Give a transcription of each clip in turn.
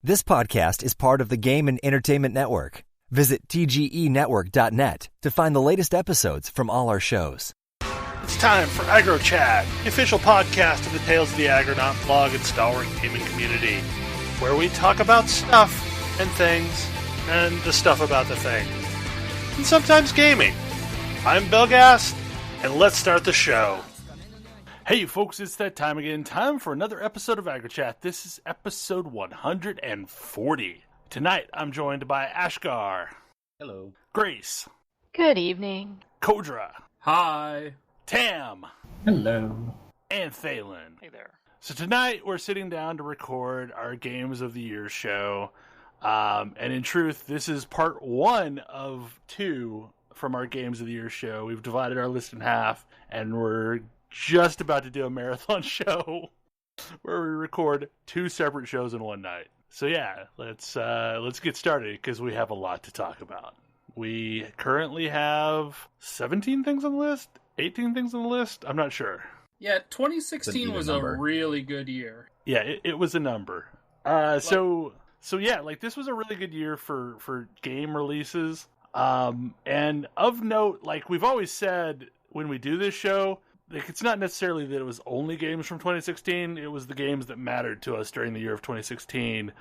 This podcast is part of the Game and Entertainment Network. Visit TGEnetwork.net to find the latest episodes from all our shows. It's time for AggroChat, the official podcast of the Tales of the Agronaut blog and stalwart gaming community, where we talk about stuff and things, and the stuff about the things, and sometimes gaming. I'm Belgast, and let's start the show. Hey folks, it's that time again. Time for another episode of AggroChat. This is episode 140. Tonight, I'm joined by Ashgar. Hello. Grace. Good evening. Kodra. Hi. Tam. Hello. And Thalen. Hey there. So tonight, we're sitting down to record our Games of the Year show. And in truth, this is part one of two from our Games of the Year show. We've divided our list in half, and we're just about to do a marathon show where we record two separate shows in one night. So yeah, let's get started because we have a lot to talk about. We currently have 17 things on the list, 18 things on the list. I'm not sure. Yeah, 2016 was a really good year. Yeah, it was a number. So yeah, like this was a really good year for game releases. And of note, like we've always said when we do this show, like, it's not necessarily that it was only games from 2016. It was the games that mattered to us during the year of 2016.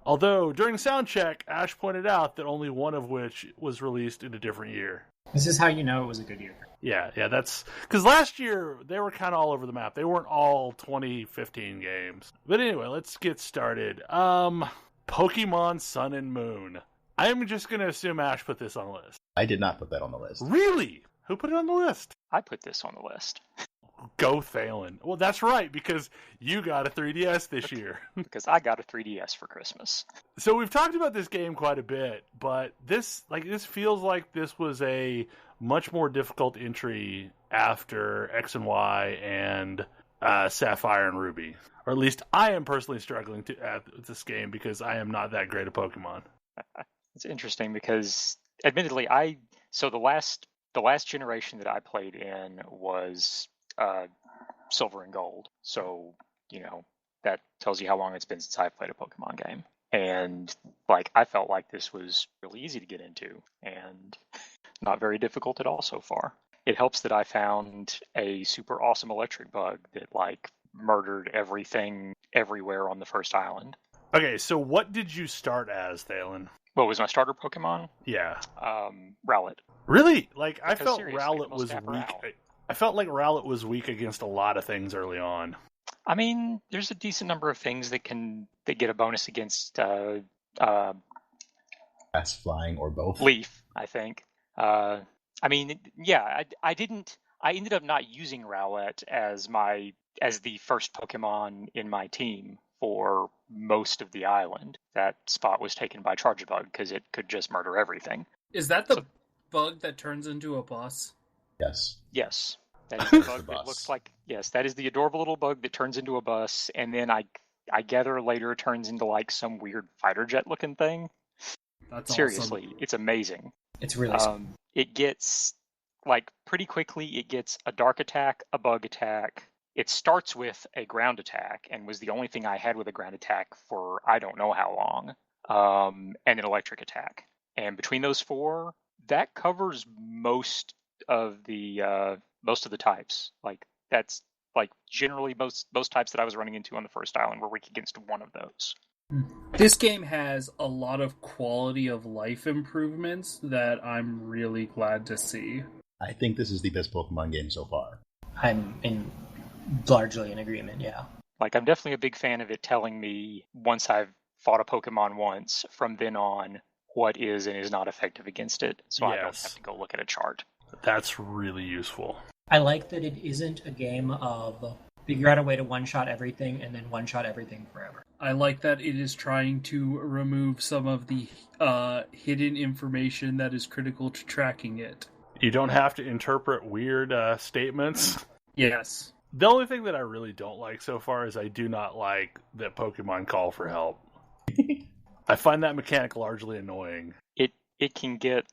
Although, during Soundcheck, Ash pointed out that only one of which was released in a different year. This is how you know it was a good year. Yeah, that's... Because last year, they were kind of all over the map. They weren't all 2015 games. But anyway, let's get started. Pokemon Sun and Moon. I'm just going to assume Ash put this on the list. I did not put that on the list. Really? Who put it on the list? I put this on the list. Go Thalen. Well, that's right, because you got a 3DS this year. Because I got a 3DS for Christmas. So we've talked about this game quite a bit, but this feels like this was a much more difficult entry after X and Y and Sapphire and Ruby. Or at least I am personally struggling at this game because I am not that great at Pokemon. It's interesting because, admittedly, the last generation that I played in was Silver and Gold. So, that tells you how long it's been since I've played a Pokemon game. And, I felt like this was really easy to get into and not very difficult at all so far. It helps that I found a super awesome electric bug that, murdered everything everywhere on the first island. Okay, so what did you start as, Thalen? What was my starter Pokemon? Yeah. Rowlet. Really? I felt Rowlet was weak. I felt like Rowlet was weak against a lot of things early on. I mean, there's a decent number of things that get a bonus against Fast flying or both. Leaf, I think. I ended up not using Rowlet as the first Pokemon in my team for most of the island. That spot was taken by Charjabug because it could just murder everything. Is that the bug that turns into a bus? Yes. Yes. That is the bug that looks like... Yes, that is the adorable little bug that turns into a bus, and then I gather later turns into, some weird fighter jet looking thing. That's Seriously, awesome. It's amazing. It's really It gets, pretty quickly, it gets a dark attack, a bug attack. It starts with a ground attack, and was the only thing I had with a ground attack for I don't know how long, and an electric attack. And between those four, that covers most of the types. That's generally most types that I was running into on the first island were weak against one of those. This game has a lot of quality of life improvements that I'm really glad to see. I think this is the best Pokemon game so far. I'm largely in agreement, yeah. I'm definitely a big fan of it telling me, once I've fought a Pokemon once, from then on, what is and is not effective against it, so I don't have to go look at a chart. That's really useful. I like that it isn't a game of figure out a way to one-shot everything and then one-shot everything forever. I like that it is trying to remove some of the hidden information that is critical to tracking it. You don't have to interpret weird statements. Yes. The only thing that I really don't like so far is I do not like that Pokemon call for help. I find that mechanic largely annoying. It can get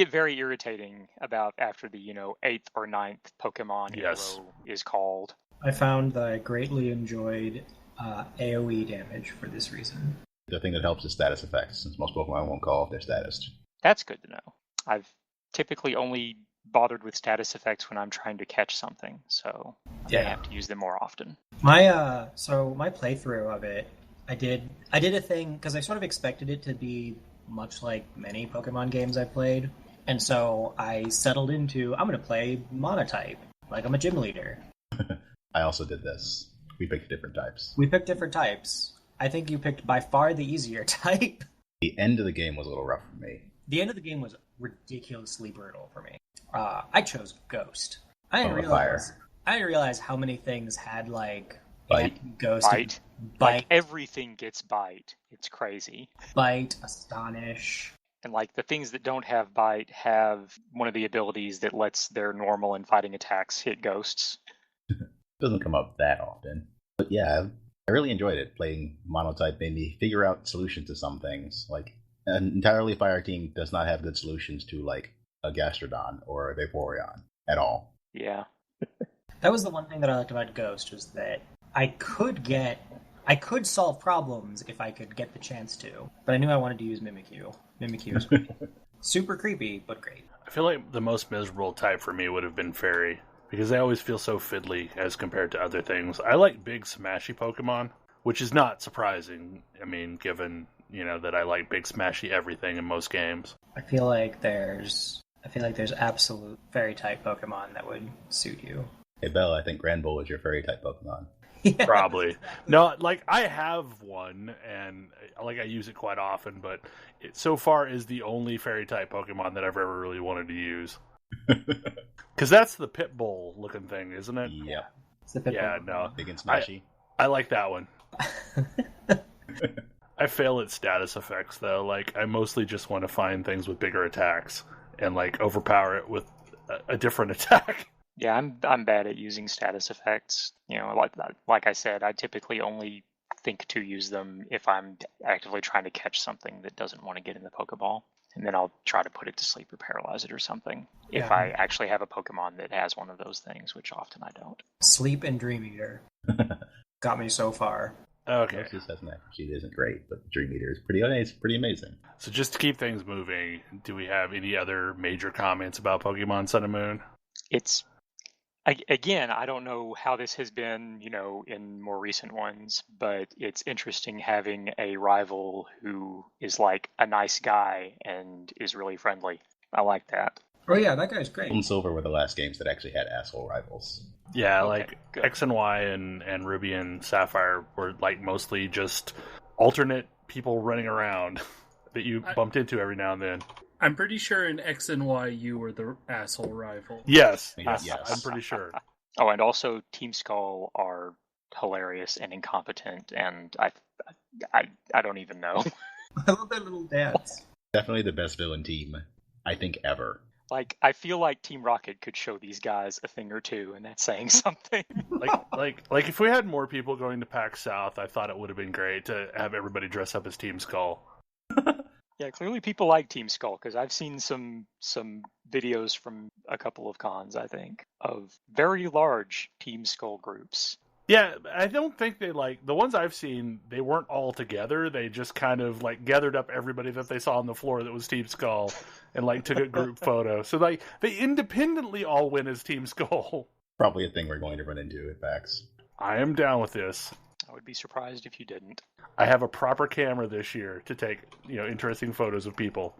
very irritating about after the 8th or 9th Pokemon in a row is called. I found that I greatly enjoyed AoE damage for this reason. The thing that helps is status effects, since most Pokemon won't call if they're statused. That's good to know. I've typically only bothered with status effects when I'm trying to catch something, so I have to use them more often. My playthrough of it, I did a thing because I sort of expected it to be much like many Pokemon games I played, and so I settled into I'm going to play Monotype, like I'm a gym leader. I also did this. We picked different types. We picked different types. I think you picked by far the easier type. The end of the game was a little rough for me. The end of the game was ridiculously brutal for me. I chose Ghost. I didn't realize how many things had like Bite. Ghost, Bite. Like everything gets Bite. It's crazy. Bite, Astonish. And like the things that don't have Bite have one of the abilities that lets their normal and fighting attacks hit ghosts. Doesn't come up that often. But yeah, I really enjoyed it. Playing Monotype made me figure out solutions to some things. Like, an entirely fire team does not have good solutions to, like, a Gastrodon or a Vaporeon at all. Yeah. That was the one thing that I liked about Ghost, was that I could solve problems if I could get the chance to. But I knew I wanted to use Mimikyu. Mimikyu is great. Super creepy, but great. I feel like the most miserable type for me would have been Fairy, because they always feel so fiddly as compared to other things. I like big smashy Pokemon, which is not surprising. I mean, given, that I like big smashy everything in most games. I feel like there's absolute fairy type Pokemon that would suit you. Hey, Belle, I think Granbull is your fairy type Pokemon. Yeah. Probably. No, like, I have one, and I use it quite often, but it so far is the only fairy type Pokemon that I've ever really wanted to use. Because that's the Pitbull looking thing, isn't it? Yeah. It's the Pitbull. Yeah, no. Big and smashy. I like that one. I fail at status effects, though. Like, I mostly just want to find things with bigger attacks and, like, overpower it with a different attack. Yeah, I'm bad at using status effects. Like I said, I typically only think to use them if I'm actively trying to catch something that doesn't want to get in the Pokeball. And then I'll try to put it to sleep or paralyze it or something. If I actually have a Pokemon that has one of those things, which often I don't. Sleep and Dream Eater got me so far. Okay. This has an accuracy that isn't great, but Dream Eater is pretty amazing. So just to keep things moving, do we have any other major comments about Pokemon Sun and Moon? Again, I don't know how this has been, in more recent ones, but it's interesting having a rival who is like a nice guy and is really friendly. I like that. Oh yeah, that guy's great. Gold and Silver were the last games that actually had asshole rivals. Yeah, Okay, good. X and Y and Ruby and Sapphire were like mostly just alternate people running around that you bumped into every now and then. I'm pretty sure in X and Y you were the asshole rival. Yes, Yes. I'm pretty sure. Oh, and also Team Skull are hilarious and incompetent, and I don't even know. I love their little dance. Definitely the best villain team, I think, ever. Like, I feel like Team Rocket could show these guys a thing or two, and that's saying something. Like if we had more people going to PAX South, I thought it would have been great to have everybody dress up as Team Skull. Yeah, clearly people like Team Skull, because I've seen some videos from a couple of cons, I think, of very large Team Skull groups. Yeah, I don't think they the ones I've seen, they weren't all together. They just kind of gathered up everybody that they saw on the floor that was Team Skull and took a group photo. So they independently all went as Team Skull. Probably a thing we're going to run into at PAX. I am down with this. I would be surprised if you didn't. I have a proper camera this year to take, interesting photos of people.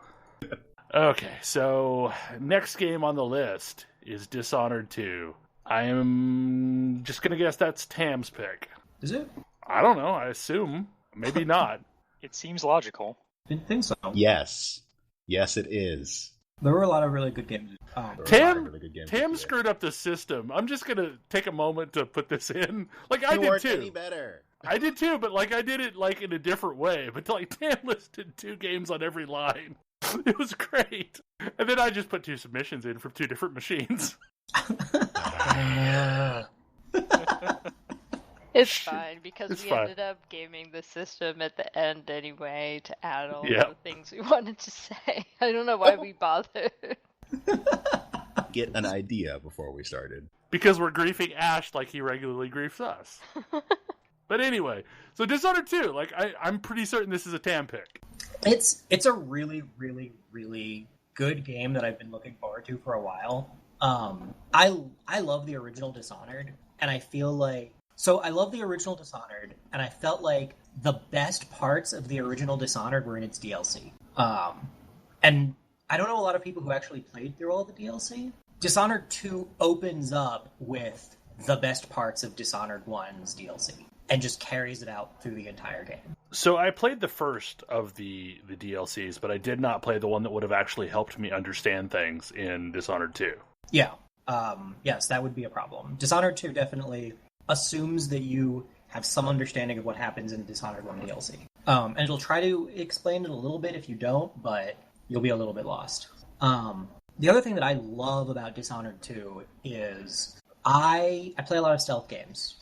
Okay, so next game on the list is Dishonored 2. I am just going to guess that's Tam's pick. Is it? I don't know. I assume. Maybe not. It seems logical. Didn't think so. Yes. Yes, it is. There were a lot of really good games. Tam screwed up the system. I'm just going to take a moment to put this in. I did too. Any better. I did too, but I did it in a different way. But Tam listed 2 games on every line. It was great. And then I just put 2 submissions in from 2 different machines. It's fine, because It's we fine. ended up gaming the system at the end anyway to add all Yep. the things we wanted to say. I don't know why we bothered. Get an idea before we started. Because we're griefing Ash like he regularly griefs us. But anyway, so Dishonored 2, like I'm pretty certain this is a TAM pick. It's a really, really, really good game that I've been looking forward to for a while. I love the original Dishonored, and I feel like I love the original Dishonored, and I felt like the best parts of the original Dishonored were in its DLC. And I don't know a lot of people who actually played through all the DLC. Dishonored 2 opens up with the best parts of Dishonored 1's DLC and just carries it out through the entire game. So I played the first of the DLCs, but I did not play the one that would have actually helped me understand things in Dishonored 2. Yeah. Yes, that would be a problem. Dishonored 2 definitely assumes that you have some understanding of what happens in Dishonored 1 DLC. And it'll try to explain it a little bit if you don't, but you'll be a little bit lost. The other thing that I love about Dishonored 2 is I play a lot of stealth games.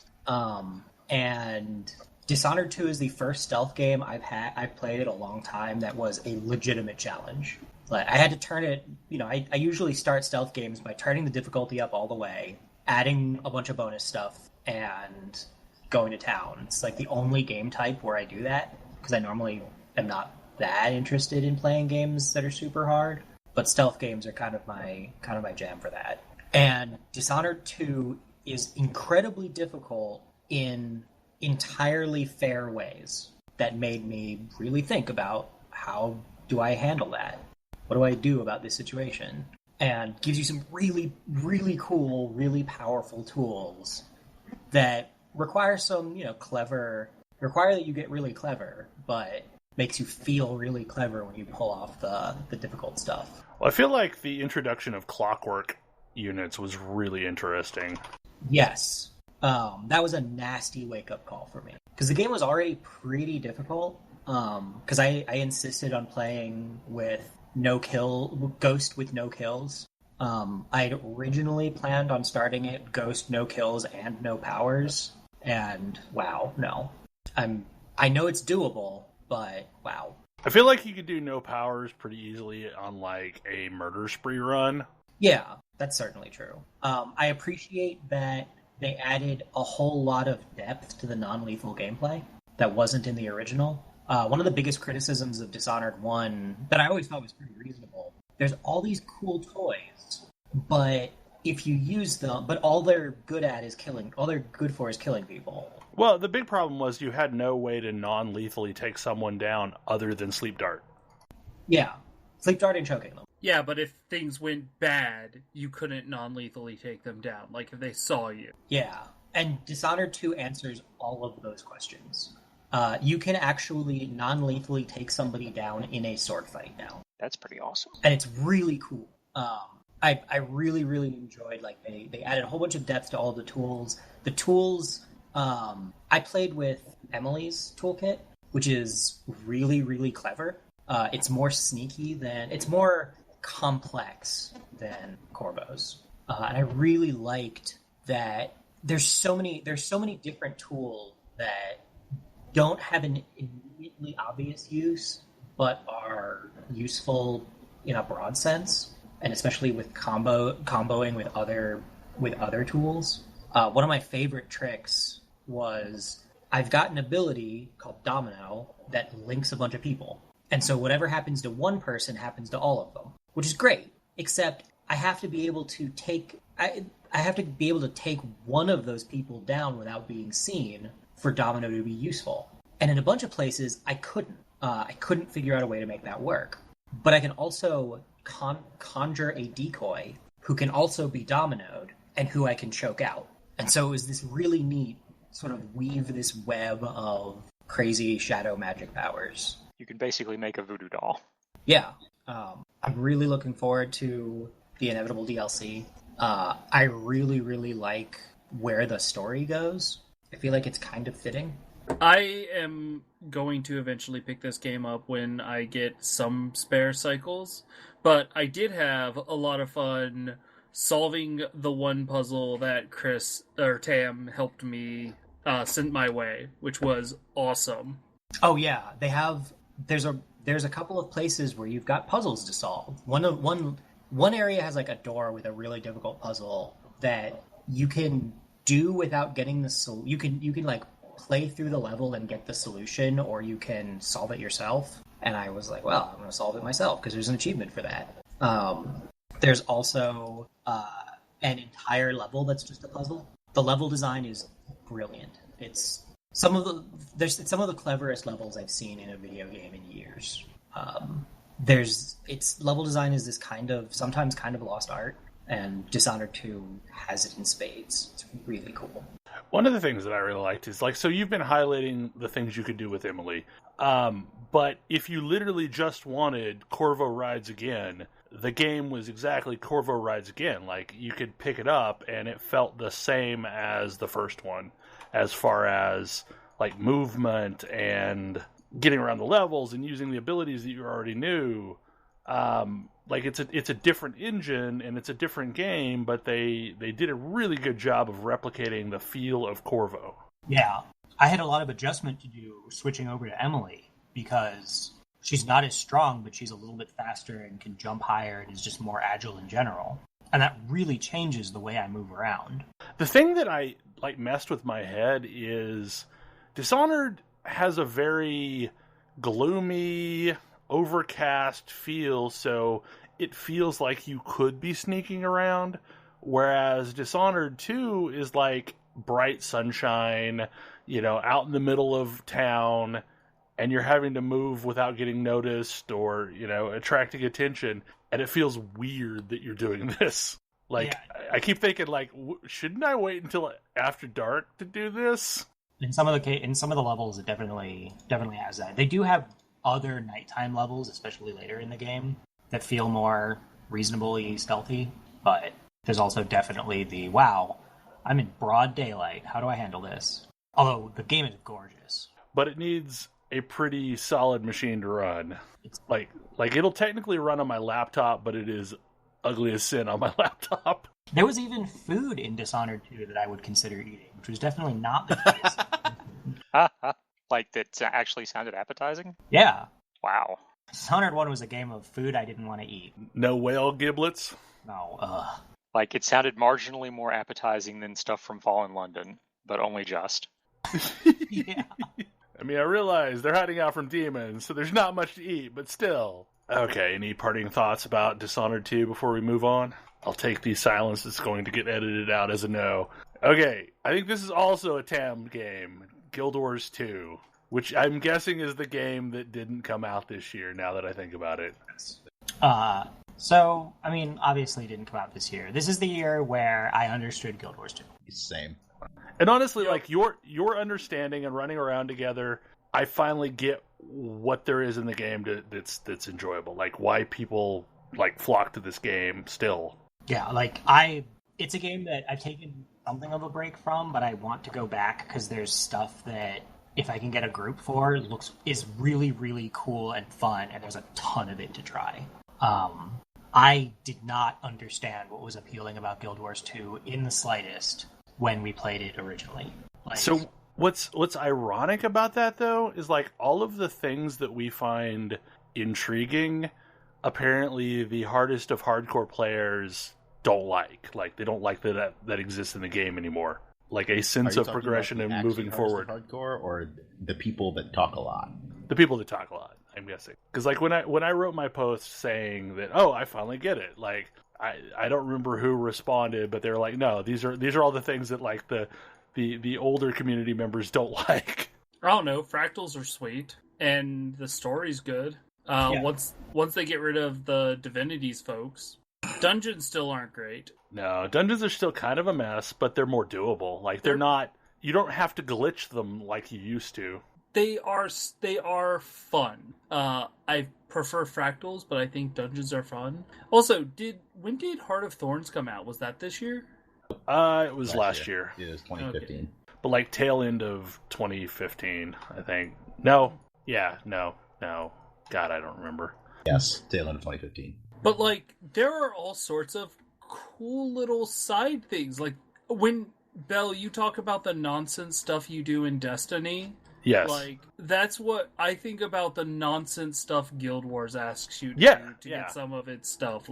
And Dishonored 2 is the first stealth game I've played in a long time that was a legitimate challenge. Like, I had to turn it, I usually start stealth games by turning the difficulty up all the way, adding a bunch of bonus stuff, and going to town. It's like the only game type where I do that, because I normally am not that interested in playing games that are super hard. But stealth games are kind of my jam for that. And Dishonored 2 is incredibly difficult in entirely fair ways that made me really think about how do I handle that? What do I do about this situation? And gives you some really, really cool, really powerful tools that require some, require that you get really clever, but makes you feel really clever when you pull off the difficult stuff. Well, I feel like the introduction of clockwork units was really interesting. Yes. That was a nasty wake-up call for me. Because the game was already pretty difficult. Because I insisted on playing with Ghost with no kills. I'd originally planned on starting it Ghost, no kills, and no powers. And wow, no. I know it's doable, but wow. I feel like you could do no powers pretty easily on like a murder spree run. Yeah, that's certainly true. I appreciate that they added a whole lot of depth to the non-lethal gameplay that wasn't in the original. One of the biggest criticisms of Dishonored 1 that I always thought was pretty reasonable, there's all these cool toys, but if you use them, but all they're good for is killing people. Well, the big problem was you had no way to non-lethally take someone down other than Sleep Dart. Yeah, Sleep Dart and choking them. Yeah, but if things went bad, you couldn't non-lethally take them down, like if they saw you. Yeah, and Dishonored 2 answers all of those questions. You can actually non-lethally take somebody down in a sword fight now. That's pretty awesome. And it's really cool. I really, really enjoyed, like, they added a whole bunch of depth to all the tools. The tools, I played with Emily's toolkit, which is really, really clever. It's more sneaky it's more complex than Corvo's. And I really liked that there's so many different tools that don't have an immediately obvious use, but are useful in a broad sense, and especially with comboing with other tools. One of my favorite tricks was I've got an ability called Domino that links a bunch of people, and so whatever happens to one person happens to all of them, which is great. Except I have to be able to take one of those people down without being seen for Domino to be useful. And in a bunch of places, I couldn't figure out a way to make that work. But I can also conjure a decoy who can also be dominoed and who I can choke out. And so it was this really neat sort of weave this web of crazy shadow magic powers. You can basically make a voodoo doll. Yeah. I'm really looking forward to the inevitable DLC. I really, really like where the story goes. I feel like it's kind of fitting. I am going to eventually pick this game up when I get some spare cycles, but I did have a lot of fun solving the one puzzle that Tam helped me send my way, which was awesome. Oh yeah, there's a couple of places where you've got puzzles to solve. One area has like a door with a really difficult puzzle that you can do without getting the you can like play through the level and get the solution, or you can solve it yourself. And I was like, well, I'm going to solve it myself because there's an achievement for that. There's also an entire level that's just a puzzle. The level design is brilliant. It's some of the cleverest levels I've seen in a video game in years. Its level design is this sometimes kind of lost art, and Dishonored 2 has it in spades. It's really cool. One of the things that I really liked is, so you've been highlighting the things you could do with Emily, but if you literally just wanted Corvo Rides Again, the game was exactly Corvo Rides Again. You could pick it up, and it felt the same as the first one, as far as, movement and getting around the levels and using the abilities that you already knew. It's a different engine and it's a different game, but they did a really good job of replicating the feel of Corvo. Yeah, I had a lot of adjustment to do switching over to Emily because she's not as strong, but she's a little bit faster and can jump higher and is just more agile in general. And that really changes the way I move around. The thing that I messed with my head is Dishonored has a very gloomy, overcast feel, so it feels like you could be sneaking around, whereas Dishonored 2 is bright sunshine, out in the middle of town, and you're having to move without getting noticed or, attracting attention, and it feels weird that you're doing this. I keep thinking, shouldn't I wait until after dark to do this? In some of the levels, it definitely has that. They do have other nighttime levels, especially later in the game, that feel more reasonably stealthy, but there's also definitely wow, I'm in broad daylight. How do I handle this? Although the game is gorgeous. But it needs a pretty solid machine to run. It's it'll technically run on my laptop, but it is ugly as sin on my laptop. There was even food in Dishonored 2 that I would consider eating, which was definitely not the case. That actually sounded appetizing? Yeah. Wow. Dishonored 1 was a game of food I didn't want to eat. No whale giblets? No, it sounded marginally more appetizing than stuff from Fallen London, but only just. Yeah. I mean, I realize they're hiding out from demons, so there's not much to eat, but still. Okay, any parting thoughts about Dishonored 2 before we move on? I'll take the silence that's going to get edited out as a no. Okay, I think this is also a TAM game, Guild Wars 2, which I'm guessing is the game that didn't come out this year, now that I think about it. So, I mean, obviously it didn't come out this year. This is the year where I understood Guild Wars 2. Same. And honestly, your understanding and running around together, I finally get what there is in the game that's enjoyable. Why people flock to this game still. Yeah, it's a game that I've taken something of a break from, but I want to go back because there's stuff that if I can get a group for is really, really cool and fun, and there's a ton of it to try. I did not understand what was appealing about Guild Wars 2 in the slightest when we played it originally. So what's ironic about that, though, is all of the things that we find intriguing, apparently the hardest of hardcore players don't like. They don't like that exists in the game anymore. A sense of progression and moving forward. Hardcore, or the people that talk a lot? The people that talk a lot, I'm guessing. Because when I wrote my post saying that, I finally get it. I don't remember who responded, but they were like, no, these are all the things that the older community members don't like. I don't know. Fractals are sweet, and the story's good. Once they get rid of the divinities, folks, dungeons still aren't great. No, dungeons are still kind of a mess, but they're more doable. They're not. You don't have to glitch them like you used to. They are fun. I prefer fractals, but I think dungeons are fun. Also, when did Heart of Thorns come out? Was that this year? It was last year. It was 2015. Okay. But tail end of 2015, I think. No. Yeah, no. God, I don't remember. Yes, tail end of 2015. But there are all sorts of cool little side things. When Belle, you talk about the nonsense stuff you do in Destiny. Yes. That's what I think about the nonsense stuff Guild Wars asks you to do to get some of its stuff.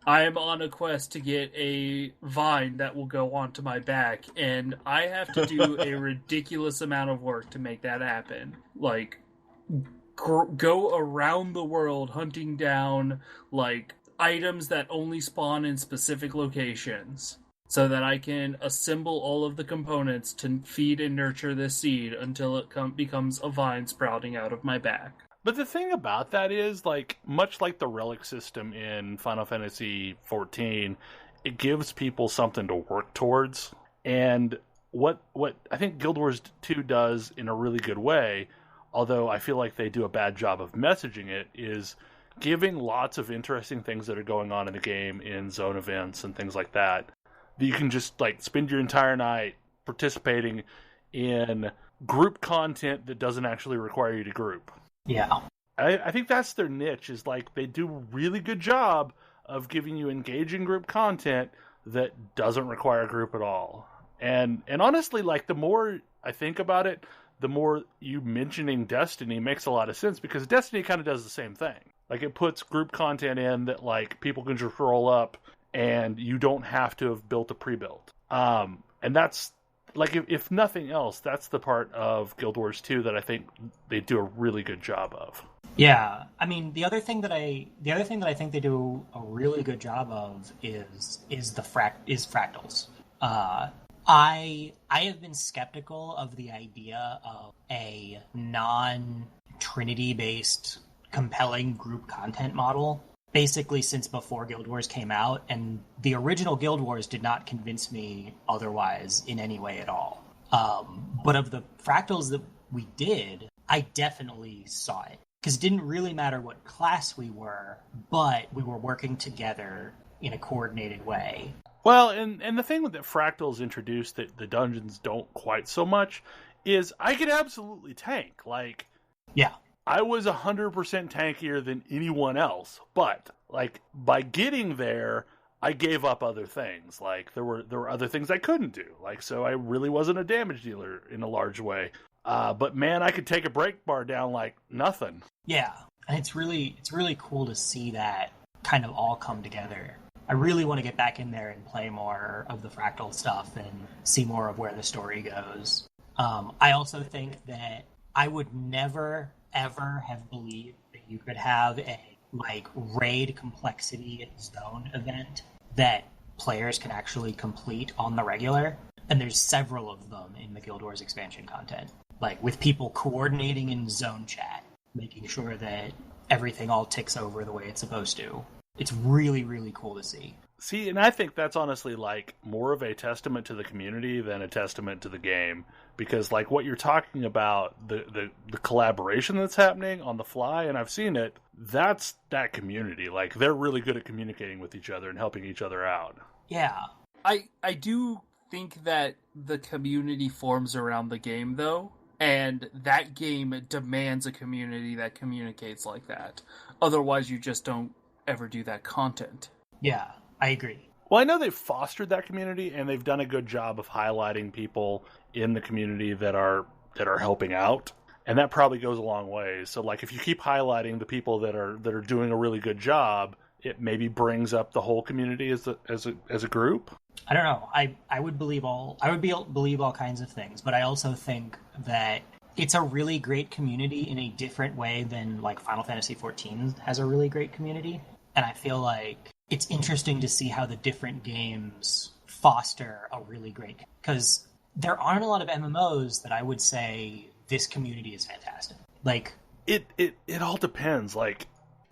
I am on a quest to get a vine that will go onto my back, and I have to do a ridiculous amount of work to make that happen. Like, go around the world hunting down, like, items that only spawn in specific locations, so that I can assemble all of the components to feed and nurture this seed until it becomes a vine sprouting out of my back. But the thing about that is, like, much like the relic system in Final Fantasy XIV, it gives people something to work towards. And what I think Guild Wars 2 does in a really good way, although I feel like they do a bad job of messaging it, is giving lots of interesting things that are going on in the game in zone events and things like that you can just, like, spend your entire night participating in group content that doesn't actually require you to group. Yeah. I think that's their niche, is like they do a really good job of giving you engaging group content that doesn't require a group at all. And honestly, like, the more I think about it, the more you mentioning Destiny makes a lot of sense, because Destiny kind of does the same thing. Like, it puts group content in that, like, people can just roll up and you don't have to have built a pre-built. And that's, like, if nothing else, that's the part of Guild Wars 2 that I think they do a really good job of. Yeah, I mean, the other thing that I think they do a really good job of is fractals. I have been skeptical of the idea of a non-Trinity based compelling group content model basically since before Guild Wars came out, and the original Guild Wars did not convince me otherwise in any way at all. But of the fractals that we did, I definitely saw it. Because it didn't really matter what class we were, but we were working together in a coordinated way. Well, and the thing that fractals introduced that the dungeons don't quite so much is I could absolutely tank. Like, yeah, I was 100% tankier than anyone else, but, like, by getting there, I gave up other things. Like, there were other things I couldn't do. Like, so I really wasn't a damage dealer in a large way. But man, I could take a break bar down like nothing. Yeah, and it's really cool to see that kind of all come together. I really want to get back in there and play more of the fractal stuff and see more of where the story goes. I also think that I would never, ever have believed that you could have a, like, raid complexity zone event that players can actually complete on the regular. And there's several of them in the Guild Wars expansion content. Like, with people coordinating in zone chat, making sure that everything all ticks over the way it's supposed to. It's really, really cool to see. See, and I think that's honestly, like, more of a testament to the community than a testament to the game. Because, like, what you're talking about, the collaboration that's happening on the fly, and I've seen it, that's that community. Like, they're really good at communicating with each other and helping each other out. Yeah. I do think that the community forms around the game, though. And that game demands a community that communicates like that. Otherwise, you just don't ever do that content. Yeah, I agree. Well, I know they've fostered that community, and they've done a good job of highlighting people in the community that are helping out, and that probably goes a long way. So, like, if you keep highlighting the people that are doing a really good job, it maybe brings up the whole community as a group. I don't know. I would believe all kinds of things, but I also think that it's a really great community in a different way than, like, Final Fantasy XIV has a really great community. And I feel like it's interesting to see how the different games foster a really great, because there aren't a lot of MMOs that I would say this community is fantastic. Like, it all depends. Like,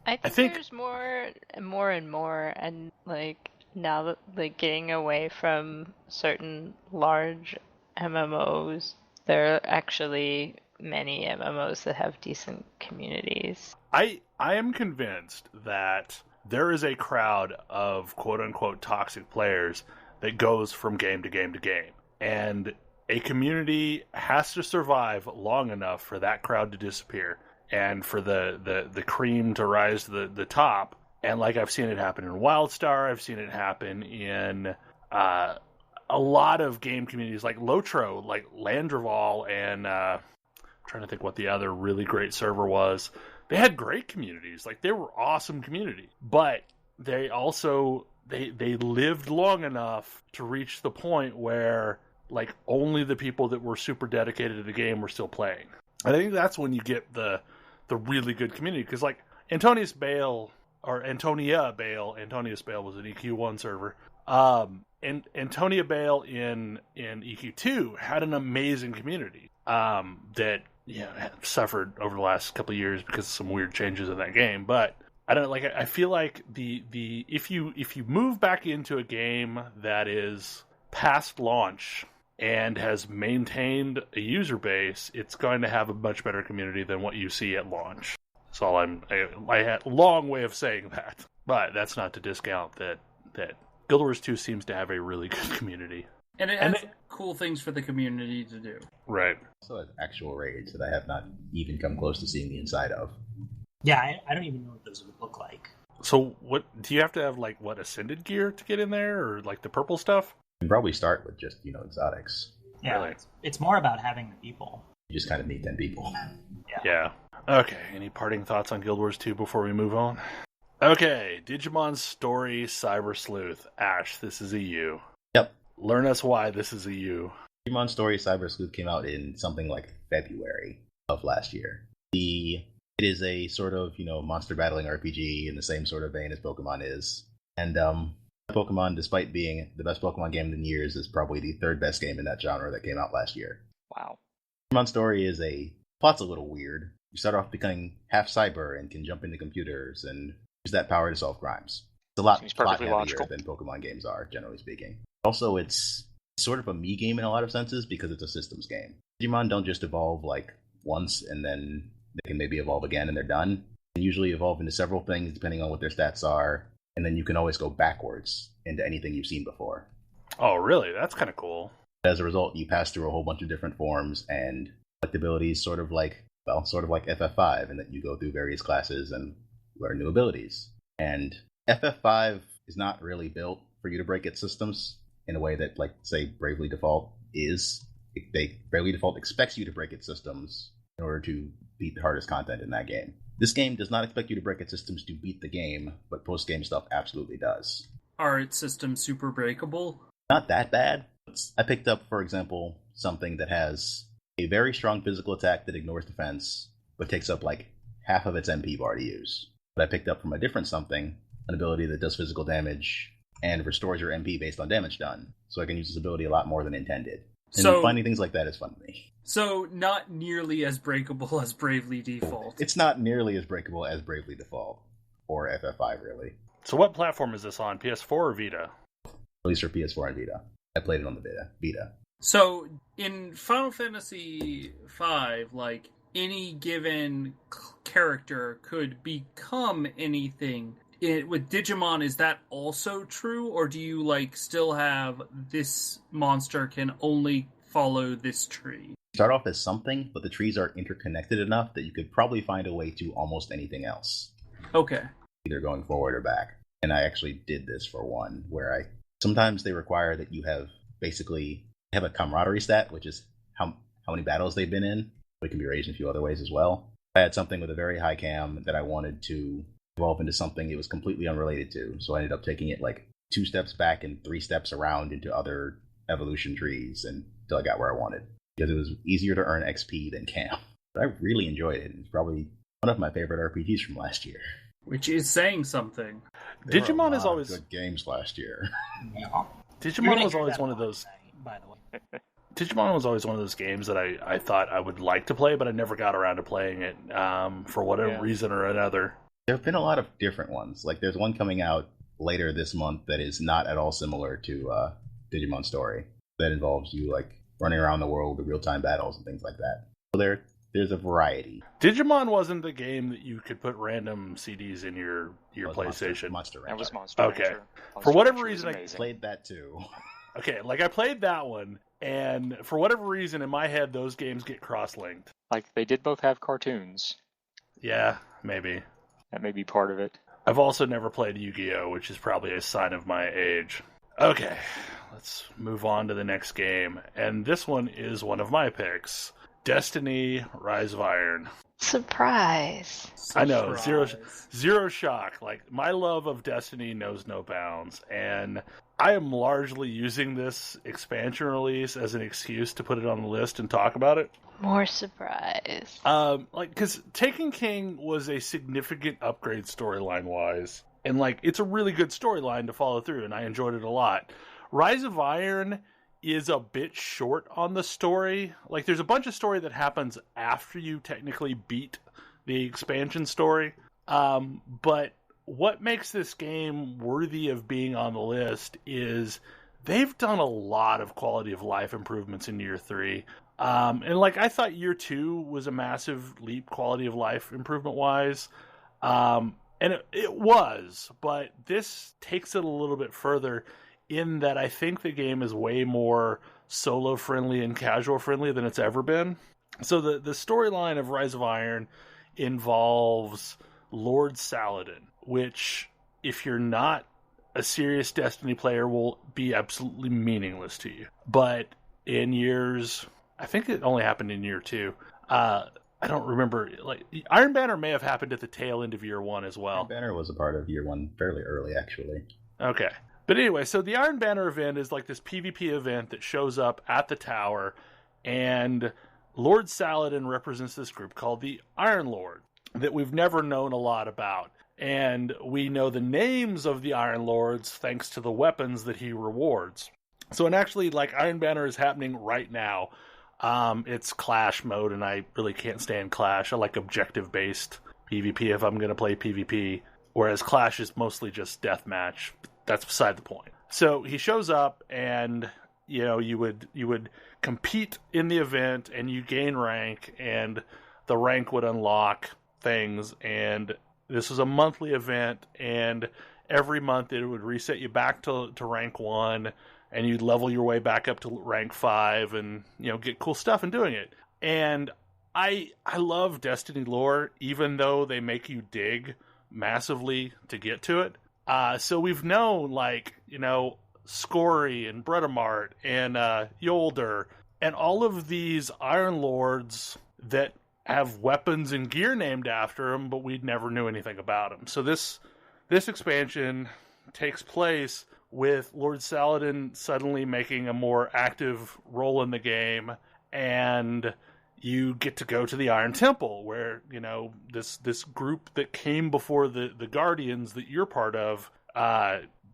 I think there's more and more, and, like, now that, like, getting away from certain large MMOs, there are actually many MMOs that have decent communities. I am convinced that there is a crowd of quote-unquote toxic players that goes from game to game to game. And a community has to survive long enough for that crowd to disappear and for the cream to rise to the top. And, like, I've seen it happen in WildStar, I've seen it happen in a lot of game communities like Lotro, like Landreval, and I'm trying to think what the other really great server was. They had great communities. Like, they were awesome community. But they also they lived long enough to reach the point where like only the people that were super dedicated to the game were still playing. I think that's when you get the really good community, because like Antonius Bale was an EQ1 server. And Antonia Bale in EQ2 had an amazing community that suffered over the last couple of years because of some weird changes in that game. But I feel like the if you move back into a game that is past launch and has maintained a user base, it's going to have a much better community than what you see at launch. That's all I had a long way of saying that, but that's not to discount that Guild Wars 2 seems to have a really good community. And it has cool things for the community to do. Right. Also has actual raids that I have not even come close to seeing the inside of. Yeah, I don't even know what those would look like. So what do you have to have, like, Ascended gear to get in there, or like the purple stuff? You can probably start with just, exotics. Yeah, Really? It's more about having the people. You just kind of need 10 people. Yeah. Okay, any parting thoughts on Guild Wars 2 before we move on? Okay, Digimon Story Cyber Sleuth. Ash, this is a you. Yep. Learn us why this is a you. Digimon Story Cyber Sleuth came out in something like February of last year. It is a sort of, monster battling RPG in the same sort of vein as Pokemon is. And Pokemon, despite being the best Pokemon game in years, is probably the third best game in that genre that came out last year. Wow. Digimon Story plot's a little weird. You start off becoming half cyber and can jump into computers and use that power to solve crimes. It's a lot plot heavier than Pokemon games are, generally speaking. Also, it's sort of a me game in a lot of senses because it's a systems game. Digimon don't just evolve like once and then they can maybe evolve again and they're done. They usually evolve into several things depending on what their stats are, and then you can always go backwards into anything you've seen before. Oh, really? That's kind of cool. As a result, you pass through a whole bunch of different forms and collect abilities sort of like FF5, in that you go through various classes and learn new abilities. And FF5 is not really built for you to break its systems in a way that, like, say, Bravely Default is. Bravely Default expects you to break its systems in order to beat the hardest content in that game. This game does not expect you to break its systems to beat the game, but post-game stuff absolutely does. Are its systems super breakable? Not that bad. I picked up, for example, something that has a very strong physical attack that ignores defense, but takes up like half of its MP bar to use. But I picked up from a different something an ability that does physical damage and restores your MP based on damage done. So I can use this ability a lot more than intended. And finding things like that is fun to me. So not nearly as breakable as Bravely Default. It's not nearly as breakable as Bravely Default, or FF5 really. So what platform is this on? PS4 or Vita? At least for PS4 and Vita. I played it on the Vita. So in Final Fantasy V, like, any given character could become anything. With Digimon, is that also true, or do you still have this monster can only follow this tree? Start off as something, but the trees are interconnected enough that you could probably find a way to almost anything else. Okay. Either going forward or back. And I actually did this for one, where sometimes they require that you have a camaraderie stat, which is how many battles they've been in. It can be raised in a few other ways as well. I had something with a very high cam that I wanted to evolve into something it was completely unrelated to, so I ended up taking it 2 steps back and 3 steps around into other evolution trees until I got where I wanted, because it was easier to earn XP than cam. But I really enjoyed it. It's probably one of my favorite RPGs from last year. Which is saying something. Digimon is always good games last year. Yeah. Digimon was always one of those. By the way. Digimon was always one of those games that I thought I would like to play, but I never got around to playing it for whatever reason or another. There have been a lot of different ones. There's one coming out later this month that is not at all similar to Digimon Story. That involves you running around the world with real-time battles and things like that. So there's a variety. Digimon wasn't the game that you could put random CDs in your PlayStation. Monster Rancher. That was Monster Okay. Rancher. For whatever reason, I played that too. Okay, I played that one, and for whatever reason, in my head, those games get cross-linked. They did both have cartoons. Yeah, maybe. That may be part of it. I've also never played Yu-Gi-Oh!, which is probably a sign of my age. Okay, let's move on to the next game, and this one is one of my picks. Destiny: Rise of Iron. Surprise. I know, Surprise. zero shock. Like, my love of Destiny knows no bounds, and I am largely using this expansion release as an excuse to put it on the list and talk about it. More surprise. Because Taken King was a significant upgrade storyline-wise, and, like, it's a really good storyline to follow through, and I enjoyed it a lot. Rise of Iron is a bit short on the story. Like, there's a bunch of story that happens after you technically beat the expansion story. But what makes this game worthy of being on the list is they've done a lot of quality of life improvements in year 3. And like, I thought year 2 was a massive leap quality of life improvement wise. And it was, but this takes it a little bit further in that I think the game is way more solo friendly and casual friendly than it's ever been. So the storyline of Rise of Iron involves Lord Saladin, which, if you're not a serious Destiny player, will be absolutely meaningless to you. But in years, I think it only happened in year 2. I don't remember. Like, Iron Banner may have happened at the tail end of year 1 as well. Iron Banner was a part of year 1 fairly early, actually. Okay. But anyway, so the Iron Banner event is like this PvP event that shows up at the tower, and Lord Saladin represents this group called the Iron Lord that we've never known a lot about. And we know the names of the Iron Lords thanks to the weapons that he rewards. So, and actually, like, Iron Banner is happening right now. It's Clash mode, and I really can't stand Clash. I like objective-based PvP if I'm going to play PvP, whereas Clash is mostly just deathmatch. That's beside the point. So he shows up, and you know, you would compete in the event, and you gain rank, and the rank would unlock things. And this was a monthly event, and every month it would reset you back to rank 1, and you'd level your way back up to rank 5, and you know, get cool stuff in doing it. And I love Destiny lore, even though they make you dig massively to get to it. So we've known, like, you know, Scory and Bredamart and Yolder and all of these Iron Lords that have weapons and gear named after them, but we never knew anything about them. So this expansion takes place with Lord Saladin suddenly making a more active role in the game, and you get to go to the Iron Temple, where, you know, this group that came before the Guardians that you're part of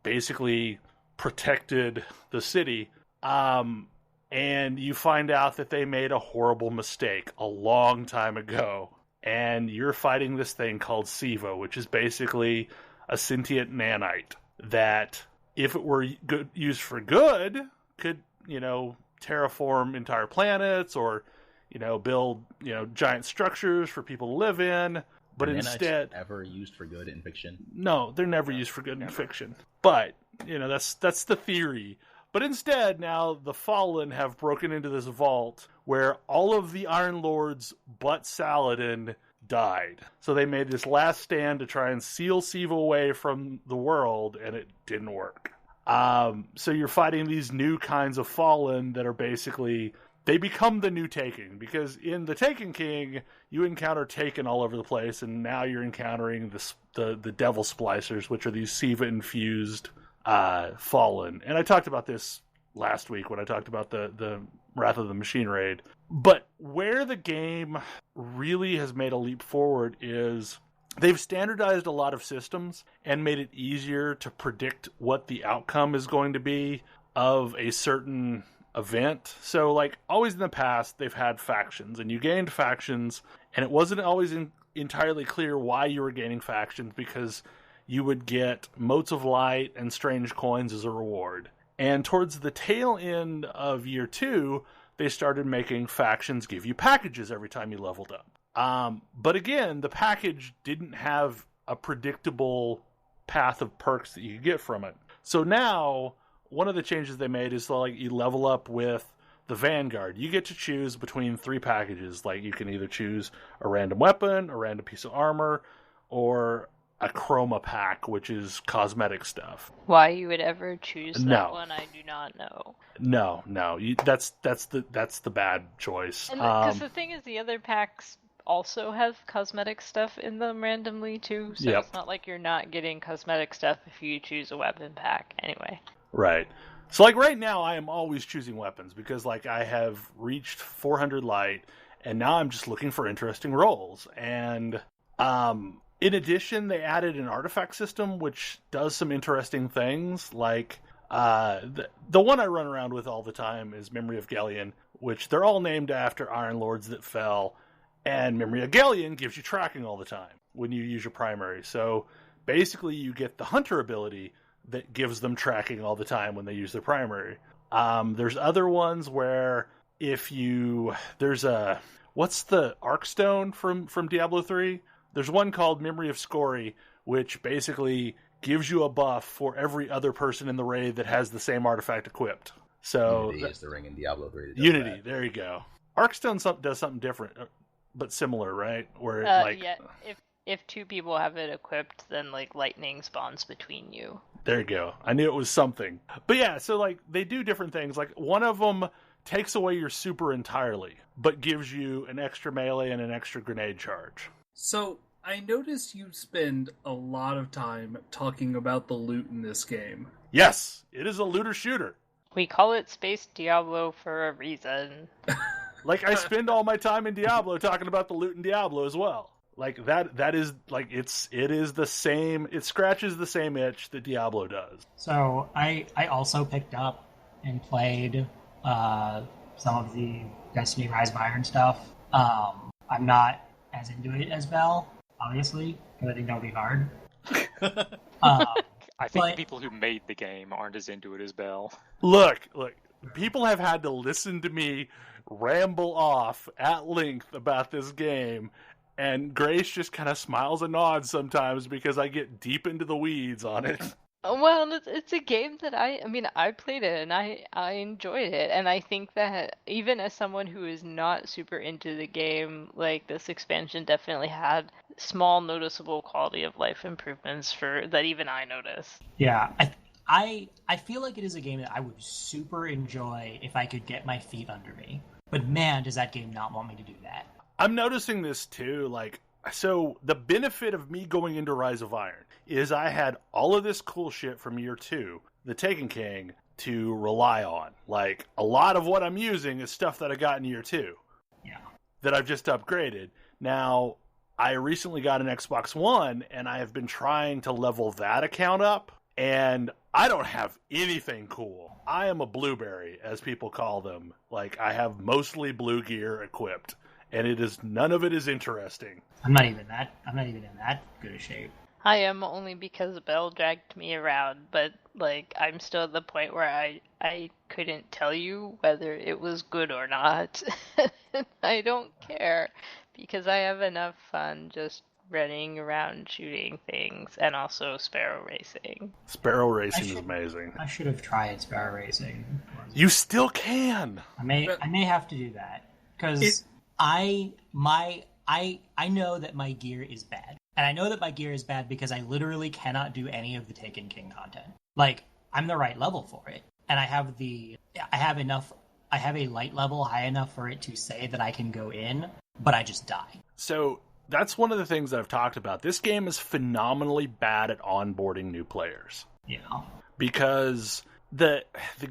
basically protected the city. And you find out that they made a horrible mistake a long time ago. And you're fighting this thing called Siva, which is basically a sentient nanite that, if it were used for good, could, you know, terraform entire planets or, you know, build, you know, giant structures for people to live in. But instead, ever used for good in fiction? No, they're never used for good in fiction. But, you know, that's the theory. But instead, now the Fallen have broken into this vault where all of the Iron Lords but Saladin died. So they made this last stand to try and seal Siva away from the world, and it didn't work. So you're fighting these new kinds of Fallen that are basically, they become the new Taken, because in the Taken King, you encounter Taken all over the place, and now you're encountering the Devil Splicers, which are these Siva-infused Fallen. And I talked about this last week when I talked about the Wrath of the Machine Raid. But where the game really has made a leap forward is they've standardized a lot of systems and made it easier to predict what the outcome is going to be of a certain event. So, like, always in the past, they've had factions, and you gained factions, and it wasn't always entirely clear why you were gaining factions, because you would get motes of light and strange coins as a reward. And towards the tail end of year 2, they started making factions give you packages every time you leveled up. But again, the package didn't have a predictable path of perks that you could get from it. So now, one of the changes they made is, like, you level up with the Vanguard. You get to choose between 3 packages. Like, you can either choose a random weapon, a random piece of armor, or a chroma pack, which is cosmetic stuff. Why you would ever choose that one, I do not know. No, that's the bad choice. Because the thing is, the other packs also have cosmetic stuff in them randomly too, so Yep. it's not like you're not getting cosmetic stuff if you choose a weapon pack anyway. Right. So, like, right now, I am always choosing weapons because, like, I have reached 400 light, and now I'm just looking for interesting rolls. And in addition, they added an artifact system, which does some interesting things. Like, the one I run around with all the time is Memory of Galleon, which they're all named after Iron Lords that fell. And Memory of Galleon gives you tracking all the time when you use your primary. So, basically, you get the Hunter ability that gives them tracking all the time when they use their primary. There's other ones where there's what's the Arkstone from Diablo 3? There's one called Memory of Scory, which basically gives you a buff for every other person in the raid that has the same artifact equipped. So Unity is the ring in Diablo 3. that does Unity, that. there you go. Arkstone does something different, but similar, right? Where Yeah, if two people have it equipped, then like lightning spawns between you. There you go. I knew it was something. But yeah, so like they do different things. Like one of them takes away your super entirely, but gives you an extra melee and an extra grenade charge. So, I noticed you spend a lot of time talking about the loot in this game. Yes, it is a looter shooter. We call it Space Diablo for a reason. Like I spend all my time in Diablo talking about the loot in Diablo as well. Like that is like it is the same. It scratches the same itch that Diablo does. So I also picked up and played some of the Destiny Rise of Iron stuff. I'm not as into it as Bell, obviously, because I think that would be hard. I think the people who made the game aren't as into it as Bell. Look, people have had to listen to me ramble off at length about this game. And Grace just kind of smiles and nods sometimes because I get deep into the weeds on it. Well, it's a game that I played it and I enjoyed it, and I think that even as someone who is not super into the game, like this expansion definitely had small noticeable quality of life improvements for that even I noticed. Yeah, I feel like it is a game that I would super enjoy if I could get my feet under me. But man, does that game not want me to do that. I'm noticing this too, so the benefit of me going into Rise of Iron is I had all of this cool shit from year 2, the Taken King, to rely on. Like, a lot of what I'm using is stuff that I got in year 2. Yeah. That I've just upgraded. Now, I recently got an Xbox One, and I have been trying to level that account up, and I don't have anything cool. I am a blueberry, as people call them. Like, I have mostly blue gear equipped. And none of it is interesting. I'm not even in that good a shape. I am only because Belle dragged me around, but like I'm still at the point where I couldn't tell you whether it was good or not. I don't care because I have enough fun just running around shooting things and also sparrow racing. Sparrow racing is amazing. I should have tried sparrow racing. You still can. I may have to do that because I know that my gear is bad. And I know that my gear is bad because I literally cannot do any of the Taken King content. Like, I'm the right level for it. And I have a light level high enough for it to say that I can go in, but I just die. So that's one of the things that I've talked about. This game is phenomenally bad at onboarding new players. Yeah. Because the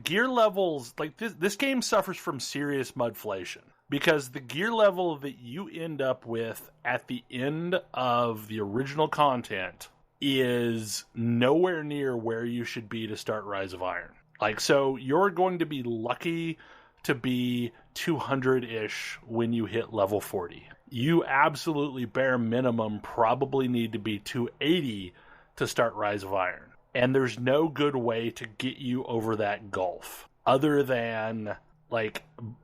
gear levels, like this game suffers from serious mudflation. Because the gear level that you end up with at the end of the original content is nowhere near where you should be to start Rise of Iron. Like, so you're going to be lucky to be 200-ish when you hit level 40. You absolutely bare minimum probably need to be 280 to start Rise of Iron. And there's no good way to get you over that gulf. Other than, like,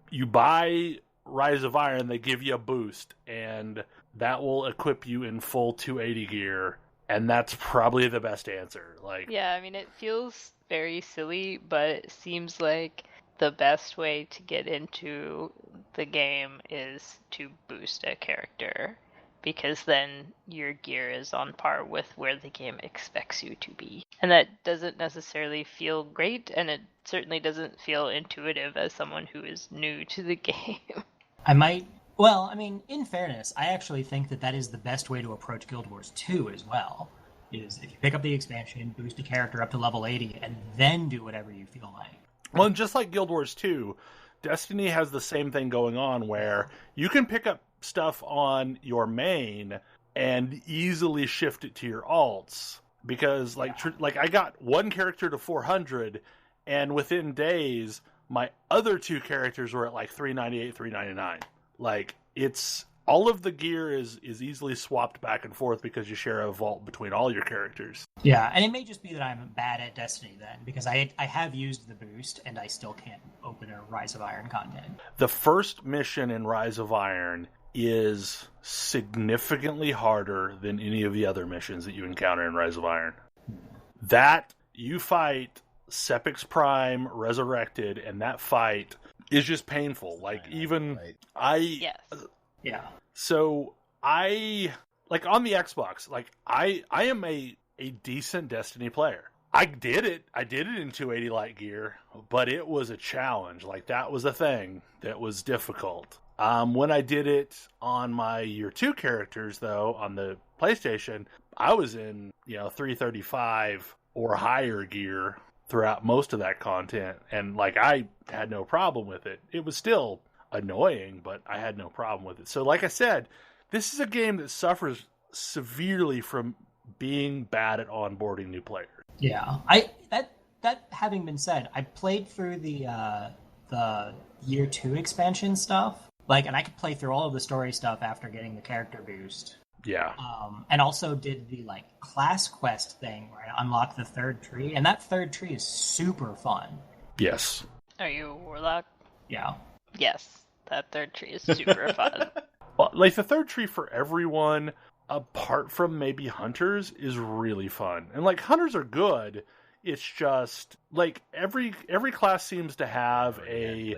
you buy Rise of Iron, they give you a boost, and that will equip you in full 280 gear, and that's probably the best answer. Like, yeah, I mean, it feels very silly, but it seems like the best way to get into the game is to boost a character, because then your gear is on par with where the game expects you to be. And that doesn't necessarily feel great, and it certainly doesn't feel intuitive as someone who is new to the game. I might Well, I mean, in fairness, I actually think that is the best way to approach Guild Wars 2 as well. Is if you pick up the expansion, boost a character up to level 80, and then do whatever you feel like. Well, and just like Guild Wars 2, Destiny has the same thing going on where you can pick up stuff on your main and easily shift it to your alts. Because, like I got one character to 400, and within days, my other two characters were at like 398, 399. Like, it's all of the gear is easily swapped back and forth because you share a vault between all your characters. Yeah, and it may just be that I'm bad at Destiny then, because I have used the boost and I still can't open a Rise of Iron content. The first mission in Rise of Iron is significantly harder than any of the other missions that you encounter in Rise of Iron. That, you fight Sepix Prime Resurrected, and that fight is just painful. Like, even Yes. Yeah. So I like on the Xbox, like I am a decent Destiny player. I did it in 280 light gear, but it was a challenge. Like, that was a thing that was difficult. When I did it on my year 2 characters, though, on the PlayStation, I was in 335 or higher gear throughout most of that content, and like I had no problem with it. It was still annoying, but I had no problem with it. So like I said, this is a game that suffers severely from being bad at onboarding new players. Yeah. That having been said, I played through the year 2 expansion stuff. And I could play through all of the story stuff after getting the character boost. Yeah. And also did the class quest thing where I unlocked the third tree, and that third tree is super fun. Yes. Are you a warlock? Yeah. Yes, that third tree is super fun. Well, like, the third tree for everyone, apart from maybe hunters, is really fun. And like, hunters are good. It's just like every class seems to have every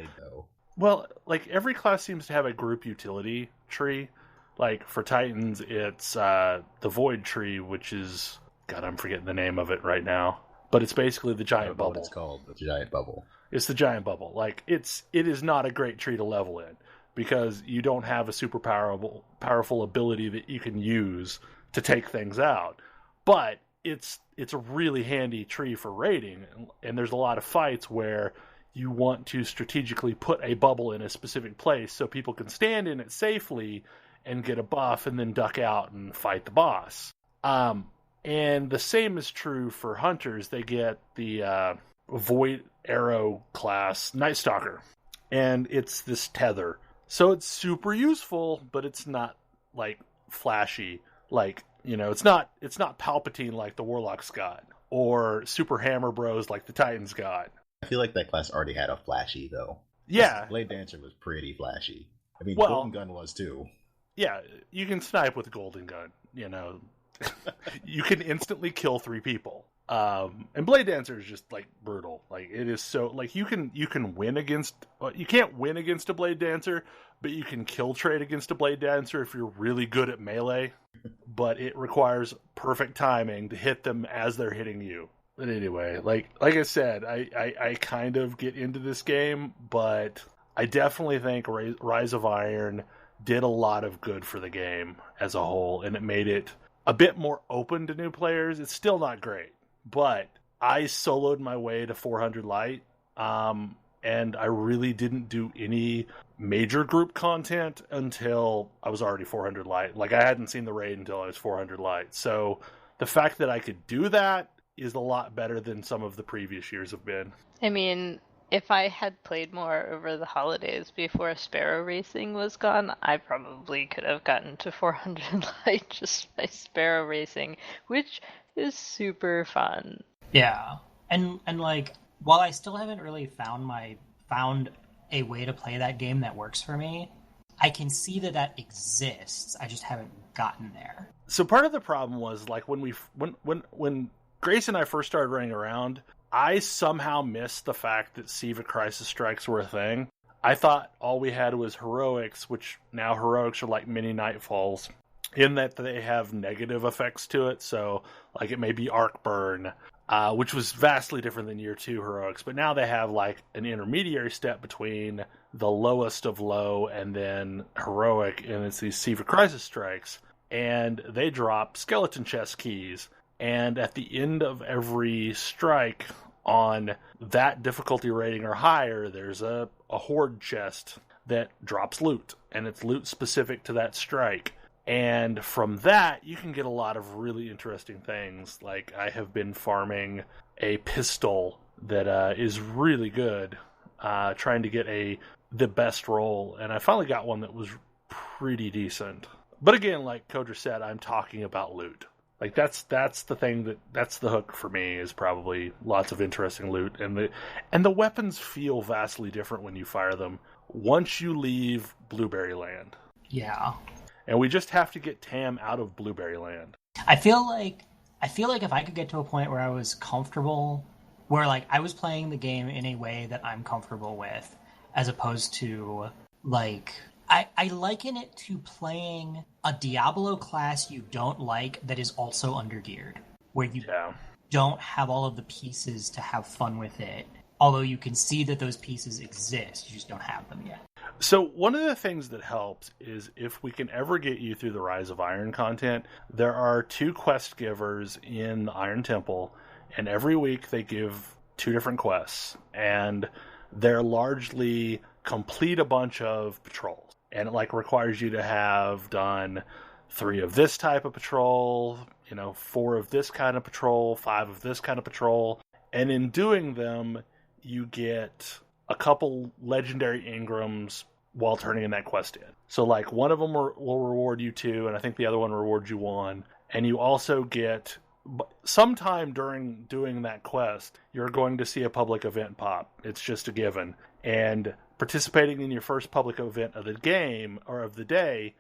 class seems to have a group utility tree. Like, for Titans, it's the Void Tree, which is... God, I'm forgetting the name of it right now. But it's basically the giant bubble. It's called the giant bubble. It's the giant bubble. Like, it is not a great tree to level in, because you don't have a super powerful ability that you can use to take things out. But it's a really handy tree for raiding, and there's a lot of fights where you want to strategically put a bubble in a specific place so people can stand in it safely and get a buff and then duck out and fight the boss. And the same is true for hunters. They get the Void Arrow class Night Stalker, and it's this tether. So it's super useful, but it's not like flashy. Like, it's not Palpatine like the Warlock's got, or Super Hammer Bros like the Titans got. I feel like that class already had a flashy, though. Yeah. Blade Dancer was pretty flashy. I mean, Well, Golden Gun was too. Yeah, you can snipe with a Golden Gun, You can instantly kill 3 people. And Blade Dancer is just, like, brutal. Like, it is so... Like, you can win against... You can't win against a Blade Dancer, but you can kill trade against a Blade Dancer if you're really good at melee. But it requires perfect timing to hit them as they're hitting you. But anyway, like I said, I kind of get into this game, but I definitely think Rise of Iron did a lot of good for the game as a whole, and it made it a bit more open to new players. It's still not great, but I soloed my way to 400 light, and I really didn't do any major group content until I was already 400 light. Like, I hadn't seen the raid until I was 400 light. So the fact that I could do that is a lot better than some of the previous years have been. I mean, if I had played more over the holidays before Sparrow Racing was gone, I probably could have gotten to 400 light just by Sparrow Racing, which is super fun. Yeah. And like, while I still haven't really found a way to play that game that works for me, I can see that exists. I just haven't gotten there. So part of the problem was, like, when Grace and I first started running around, I somehow missed the fact that Siva Crisis Strikes were a thing. I thought all we had was heroics, which now heroics are like mini Nightfalls, in that they have negative effects to it. So, like, it may be arc burn, which was vastly different than Year 2 heroics. But now they have like an intermediary step between the lowest of low and then heroic, and it's these Siva Crisis strikes. And they drop skeleton chest keys. And at the end of every strike on that difficulty rating or higher, there's a horde chest that drops loot. And it's loot specific to that strike. And from that, you can get a lot of really interesting things. Like, I have been farming a pistol that is really good, trying to get the best roll. And I finally got one that was pretty decent. But again, like Kodra said, I'm talking about loot. Like, that's the thing that's the hook for me, is probably lots of interesting loot. And the weapons feel vastly different when you fire them once you leave Blueberry Land. Yeah. And we just have to get Tam out of Blueberry Land. I feel like if I could get to a point where I was comfortable, where like I was playing the game in a way that I'm comfortable with, as opposed to like I liken it to playing a Diablo class you don't like that is also undergeared, where you don't have all of the pieces to have fun with it. Although you can see that those pieces exist, you just don't have them yet. So one of the things that helps is if we can ever get you through the Rise of Iron content, there are 2 quest givers in the Iron Temple, and every week they give 2 different quests, and they're largely complete a bunch of patrols. And it like requires you to have done 3 of this type of patrol, 4 of this kind of patrol, 5 of this kind of patrol. And in doing them, you get a couple legendary Ingrams while turning in that quest in. So like one of them will reward you 2, and I think the other one rewards you 1. And you also get, sometime during doing that quest, you're going to see a public event pop. It's just a given. And participating in your first public event of the game, or of the day,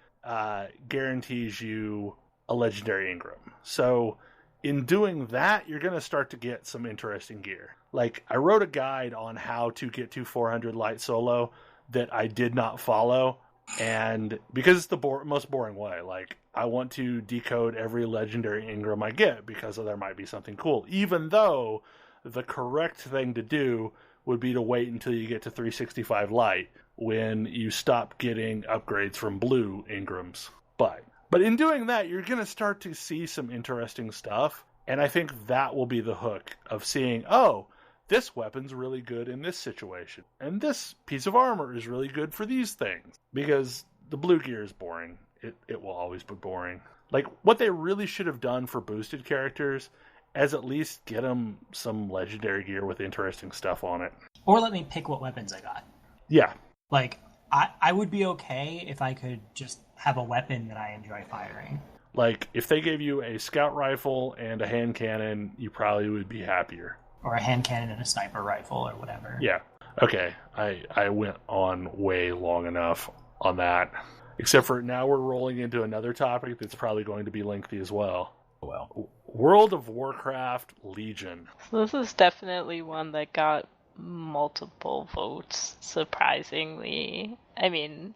guarantees you a legendary Ingram. So in doing that, you're going to start to get some interesting gear. Like, I wrote a guide on how to get to 400 light solo that I did not follow, and because it's the most boring way. Like, I want to decode every legendary Ingram I get because there might be something cool, even though the correct thing to do would be to wait until you get to 365 light, when you stop getting upgrades from blue Ingrams. But in doing that, you're going to start to see some interesting stuff, and I think that will be the hook of seeing, oh, this weapon's really good in this situation, and this piece of armor is really good for these things. Because the blue gear is boring. It will always be boring. Like, what they really should have done for boosted characters is at least get them some legendary gear with interesting stuff on it. Or let me pick what weapons I got. Yeah. Like, I would be okay if I could just have a weapon that I enjoy firing. Like, if they gave you a scout rifle and a hand cannon, you probably would be happier. Or a hand cannon and a sniper rifle or whatever. Yeah. Okay. I went on way long enough on that. Except for now we're rolling into another topic that's probably going to be lengthy as well. Well, World of Warcraft Legion. So this is definitely one that got multiple votes, surprisingly. I mean,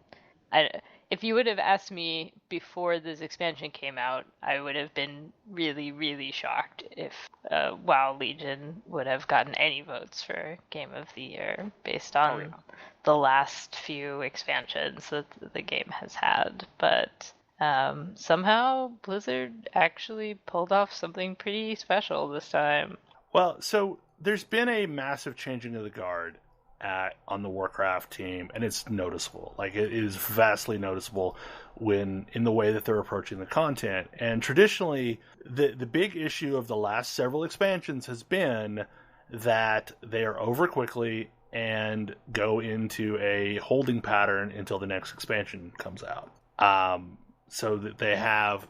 if you would have asked me before this expansion came out, I would have been really, really shocked if WoW Legion would have gotten any votes for Game of the Year based on the last few expansions that the game has had. But somehow Blizzard actually pulled off something pretty special this time. Well, so there's been a massive changing of the guard on the Warcraft team, and it's noticeable. Like, it is vastly noticeable in the way that they're approaching the content. And traditionally, the big issue of the last several expansions has been that they are over quickly and go into a holding pattern until the next expansion comes out. So that they have,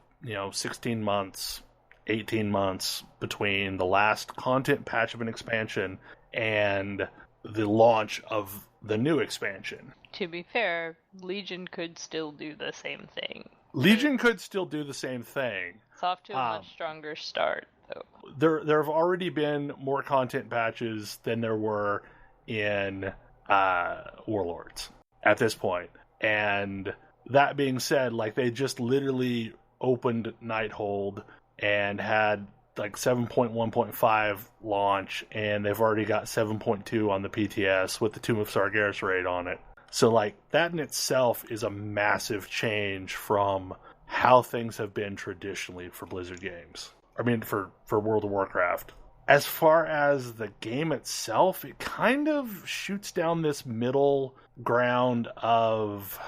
16 months, 18 months between the last content patch of an expansion and the launch of the new expansion. To be fair, Legion could still do the same thing. Legion could still do the same thing. It's off to a much stronger start, though. There have already been more content patches than there were in Warlords at this point. And that being said, like, they just literally opened Nighthold and had like 7.1.5 launch, and they've already got 7.2 on the PTS with the Tomb of Sargeras raid on it. So like that in itself is a massive change from how things have been traditionally for Blizzard games. I mean, for World of Warcraft. As far as the game itself, it kind of shoots down this middle ground of...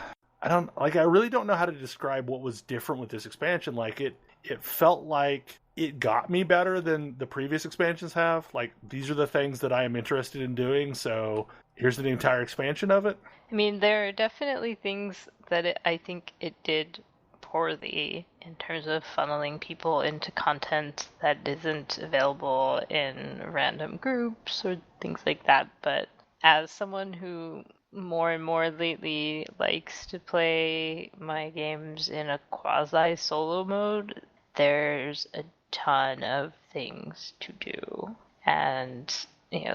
I really don't know how to describe what was different with this expansion. Like, it felt like it got me better than the previous expansions have. Like, these are the things that I am interested in doing, so here's the entire expansion of it. I mean, there are definitely things that I think it did poorly in terms of funneling people into content that isn't available in random groups or things like that. But as someone who more and more lately likes to play my games in a quasi-solo mode, there's a ton of things to do. And,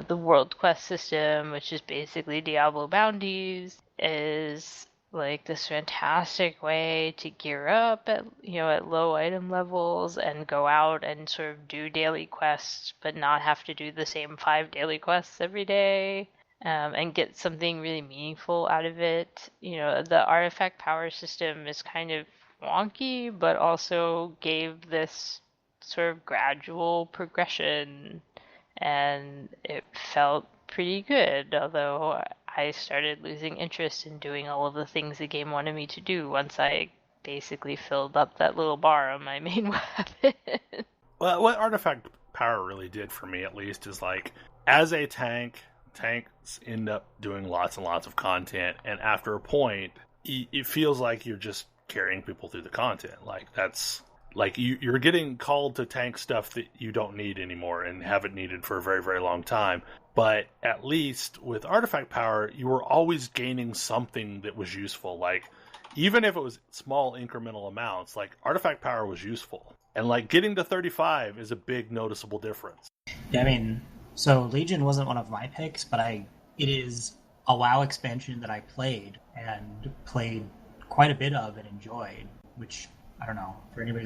the World Quest system, which is basically Diablo bounties, is like this fantastic way to gear up at low item levels and go out and sort of do daily quests, but not have to do the same 5 daily quests every day. And get something really meaningful out of it. The artifact power system is kind of wonky, but also gave this sort of gradual progression, and it felt pretty good, although I started losing interest in doing all of the things the game wanted me to do once I basically filled up that little bar on my main weapon. Well, what artifact power really did for me, at least, is like, as a tanks end up doing lots and lots of content, and after a point, it feels like you're just carrying people through the content. Like, that's like you're getting called to tank stuff that you don't need anymore and haven't needed for a very, very long time. But at least with artifact power, you were always gaining something that was useful. Like, even if it was small incremental amounts, like artifact power was useful. And like getting to 35 is a big noticeable difference. Yeah, I mean, so Legion wasn't one of my picks, but it is a WoW expansion that I played quite a bit of and enjoyed, which, I don't know, for anybody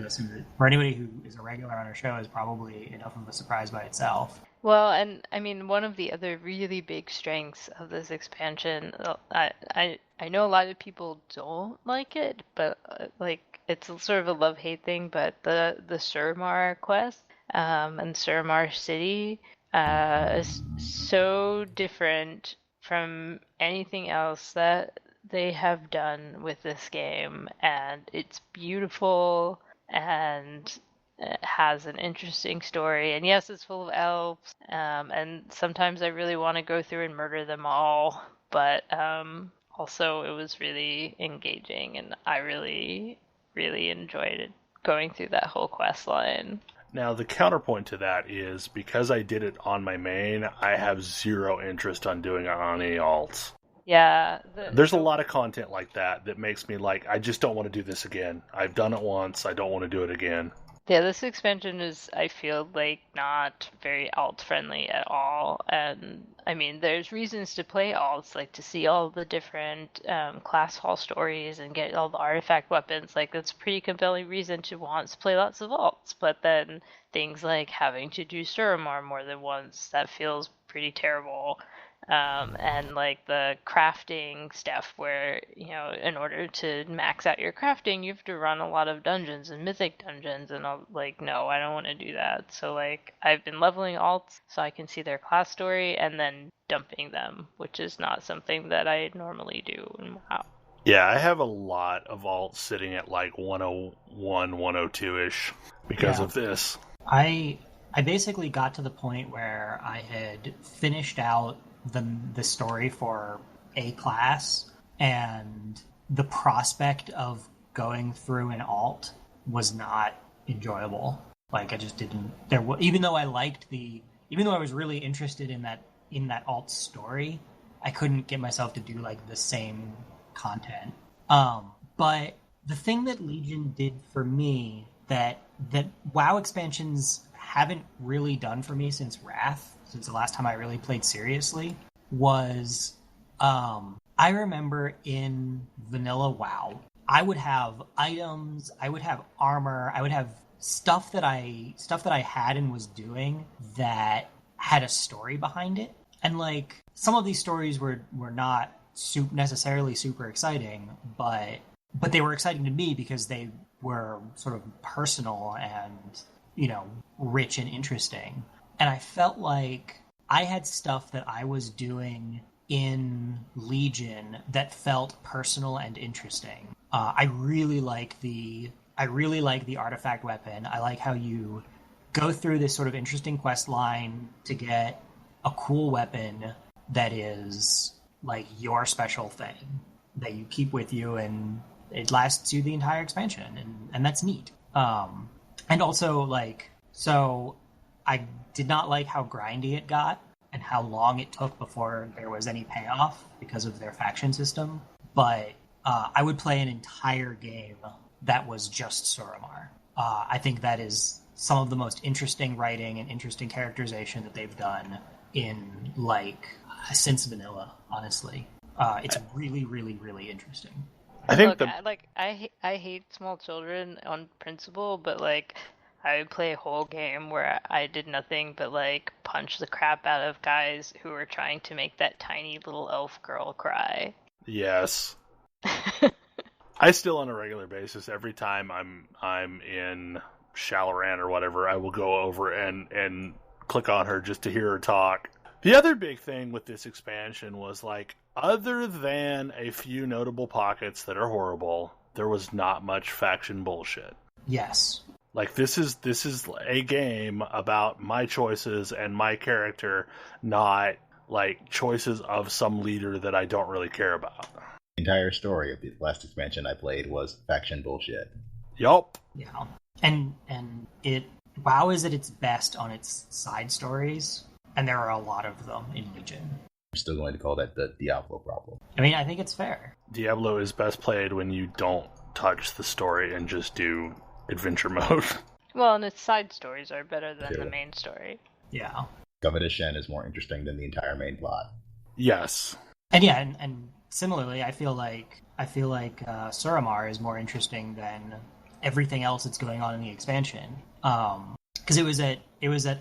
who is a regular on our show is probably enough of a surprise by itself. Well, and I mean, one of the other really big strengths of this expansion, I know a lot of people don't like it, but it's sort of a love-hate thing, but the Suramar quest and Suramar City is so different from anything else that they have done with this game, and it's beautiful and it has an interesting story, and yes, it's full of elves, and sometimes I really want to go through and murder them all, but also it was really engaging, and I really, really enjoyed it, going through that whole quest line. Now, the counterpoint to that is, because I did it on my main, I have zero interest on doing it on any alts. Yeah. There's a lot of content like that makes me like, I just don't want to do this again. I've done it once, I don't want to do it again. Yeah, this expansion is, I feel like, not very alt-friendly at all. And, I mean, there's reasons to play alts, like to see all the different class hall stories and get all the artifact weapons. Like, that's a pretty compelling reason to want to play lots of alts. But then things like having to do Suramar more than once, that feels pretty terrible. And like the crafting stuff where, in order to max out your crafting, you have to run a lot of dungeons and mythic dungeons, and I'm like, no, I don't want to do that. So like, I've been leveling alts so I can see their class story and then dumping them, which is not something that I normally do in WoW. Yeah, I have a lot of alts sitting at like 101, 102-ish because of this. I basically got to the point where I had finished out the story for a class, and the prospect of going through an alt was not enjoyable. Like, I just didn't. Even though I was really interested in that alt story, I couldn't get myself to do like the same content. But the thing that Legion did for me that WoW expansions haven't really done for me since Wrath, since the last time I really played seriously, was I remember in vanilla WoW, I would have items, I would have armor, I would have stuff that I had and was doing that had a story behind it. And like some of these stories were not necessarily super exciting, but they were exciting to me because they were sort of personal and, you know, rich and interesting. And I felt like I had stuff that I was doing in Legion that felt personal and interesting. I really like the artifact weapon. I like how you go through this sort of interesting quest line to get a cool weapon that is like your special thing that you keep with you, and it lasts you the entire expansion, and that's neat. And also, like, so I did not like how grindy it got and how long it took before there was any payoff because of their faction system. But I would play an entire game that was just Suramar. I think that is some of the most interesting writing and interesting characterization that they've done in, like, since vanilla, honestly. It's really, really, really interesting. I think I hate small children on principle, but like I would play a whole game where I did nothing but like punch the crap out of guys who were trying to make that tiny little elf girl cry. Yes. I still, on a regular basis, every time I'm in Shalaran or whatever, I will go over and click on her just to hear her talk. The other big thing with this expansion was, like, other than a few notable pockets that are horrible, there was not much faction bullshit. Yes. Like, this is a game about my choices and my character, not, like, choices of some leader that I don't really care about. The entire story of the last expansion I played was faction bullshit. Yup. Yeah. And WoW is at its best on its side stories, and there are a lot of them in Legion. I'm still going to call that the Diablo problem. I mean, I think it's fair. Diablo is best played when you don't touch the story and just do adventure mode. Well, and its side stories are better than True. the main story. Yeah. Governor Shen is more interesting than the entire main plot. Yes. And yeah, and similarly, I feel like Suramar is more interesting than everything else that's going on in the expansion. Because it was at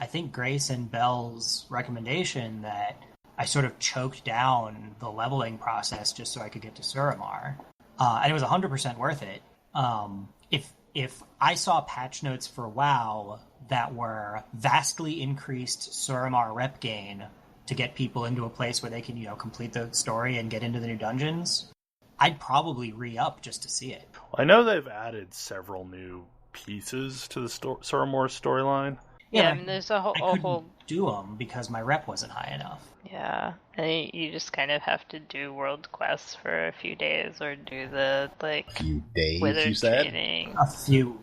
I think Grace and Belle's recommendation that I sort of choked down the leveling process just so I could get to Suramar, and it was 100% worth it. If I saw patch notes for WoW that were vastly increased Suramar rep gain to get people into a place where they can, you know, complete the story and get into the new dungeons, I'd probably re-up just to see it. Well, I know they've added several new pieces to the Suramar storyline. Yeah, I mean, there's a I couldn't do them because my rep wasn't high enough. Yeah, and you just kind of have to do world quests for a few days or do the, like, A few days, wizard you said? training. A few,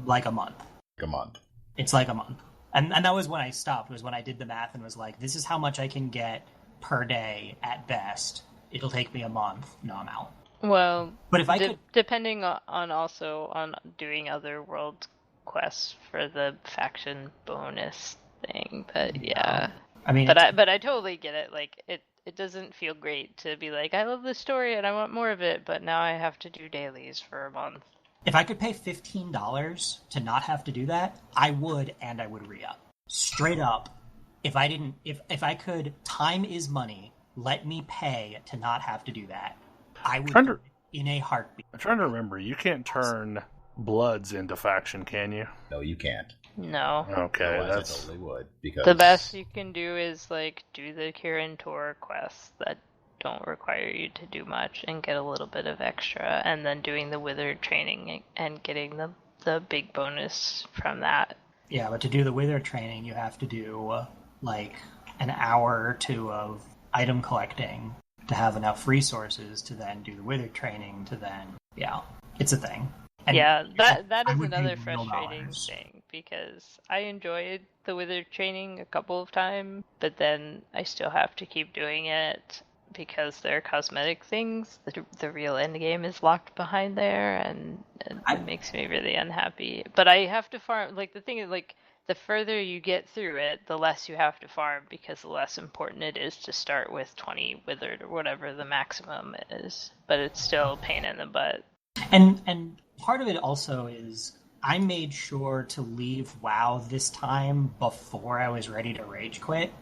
like a month. Like a month. It's like a month. And that was when I stopped, was when I did the math and was like, this is how much I can get per day at best. It'll take me a month. No, I'm out. Well, But if I could... depending on doing other world quests for the faction bonus thing, but yeah. I mean, But I totally get it. Like, it doesn't feel great to be like, I love this story and I want more of it, but now I have to do dailies for a month. if I could pay $15 to not have to do that, I would, and I would re-up. Straight up. If I could, time is money, let me pay to not have to do that, I would do it in a heartbeat. I'm trying to remember. You can't turn Bloods into faction, can you? No, you can't. No. Okay, Otherwise, that's... I totally would. Because The best you can do is, like, do the Kirin Tor quests that don't require you to do much and get a little bit of extra, and then doing the Withered training and getting the big bonus from that. Yeah, but to do the Wither training, you have to do, like, an hour or two of item collecting to have enough resources to then do the Wither training to then... Yeah, it's a thing. And yeah, that I is would pay another real frustrating dollars. thing, because I enjoyed the Wither training a couple of times, but then I still have to keep doing it because they're cosmetic things. The real endgame is locked behind there, and it makes me really unhappy. But I have to farm, like, the thing is, like, the further you get through it, the less you have to farm, because the less important it is to start with 20 withered or whatever the maximum is. But it's still a pain in the butt. And part of it also is I made sure to leave WoW this time before I was ready to rage quit.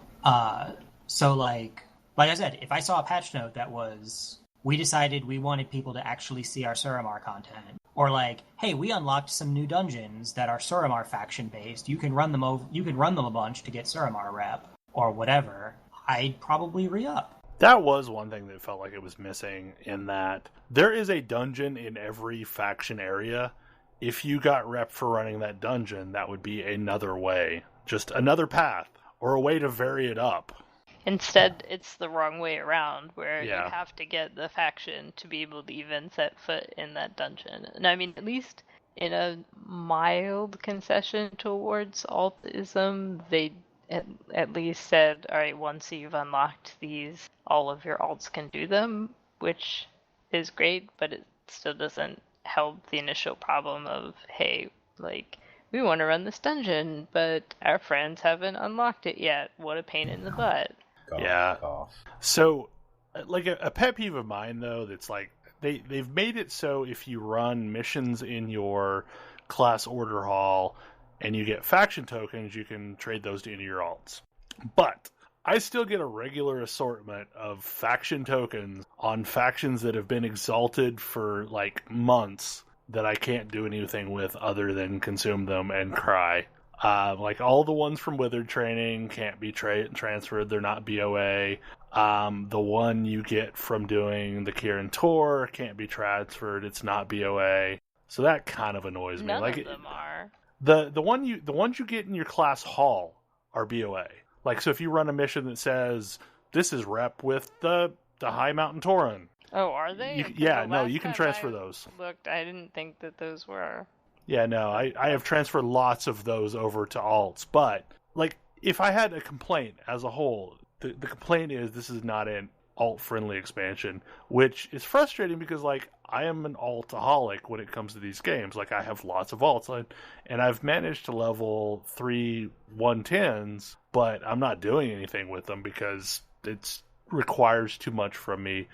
So like I said, if I saw a patch note that was, we decided we wanted people to actually see our Suramar content, or like, hey, we unlocked some new dungeons that are Suramar faction based, you can run them a bunch to get Suramar rep, or whatever, I'd probably re-up. That was one thing that felt like it was missing, in that there is a dungeon in every faction area. If you got rep for running that dungeon, that would be another way, just another path, or a way to vary it up. Instead, it's the wrong way around, where Yeah. you have to get the faction to be able to even set foot in that dungeon. And I mean, at least in a mild concession towards altism, they at least said, all right, once you've unlocked these, all of your alts can do them, which is great, but it still doesn't help the initial problem of, hey, like, we want to run this dungeon, but our friends haven't unlocked it yet. What a pain in the butt. Yeah. So, like, a pet peeve of mine, though, that's like, they've made it so if you run missions in your class order hall and you get faction tokens, you can trade those into your alts. But I still get a regular assortment of faction tokens on factions that have been exalted for, like, months that I can't do anything with other than consume them and cry. Like, all the ones from Withered Training can't be transferred. They're not BOA. The one you get from doing the Kirin Tour can't be transferred. It's not BOA. So that kind of annoys me. None like, of them are. The ones you get in your class hall are BOA. Like, so if you run a mission that says, this is rep with the High Mountain Tauren. Oh, are they? You can transfer those. Looked, I didn't think that those were. Yeah, no, I have transferred lots of those over to alts, but, like, if I had a complaint as a whole, the complaint is this is not an alt-friendly expansion, which is frustrating because, like, I am an altaholic when it comes to these games. Like, I have lots of alts, and I've managed to level 3 110s, but I'm not doing anything with them because it requires too much from me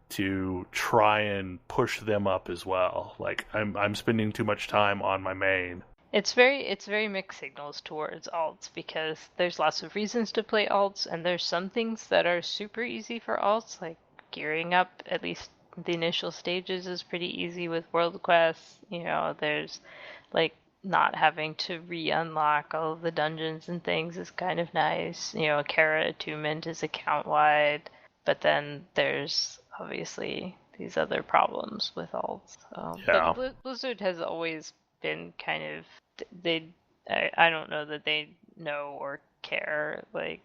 to try and push them up as well. Like, I'm spending too much time on my main. It's very mixed signals towards alts, because there's lots of reasons to play alts, and there's some things that are super easy for alts, like gearing up, at least the initial stages, is pretty easy with world quests. You know, there's like not having to re-unlock all of the dungeons and things is kind of nice. You know, Kara attunement is account wide, but then there's obviously these other problems with alts. Yeah. But Blizzard has always been kind of, I don't know that they know or care like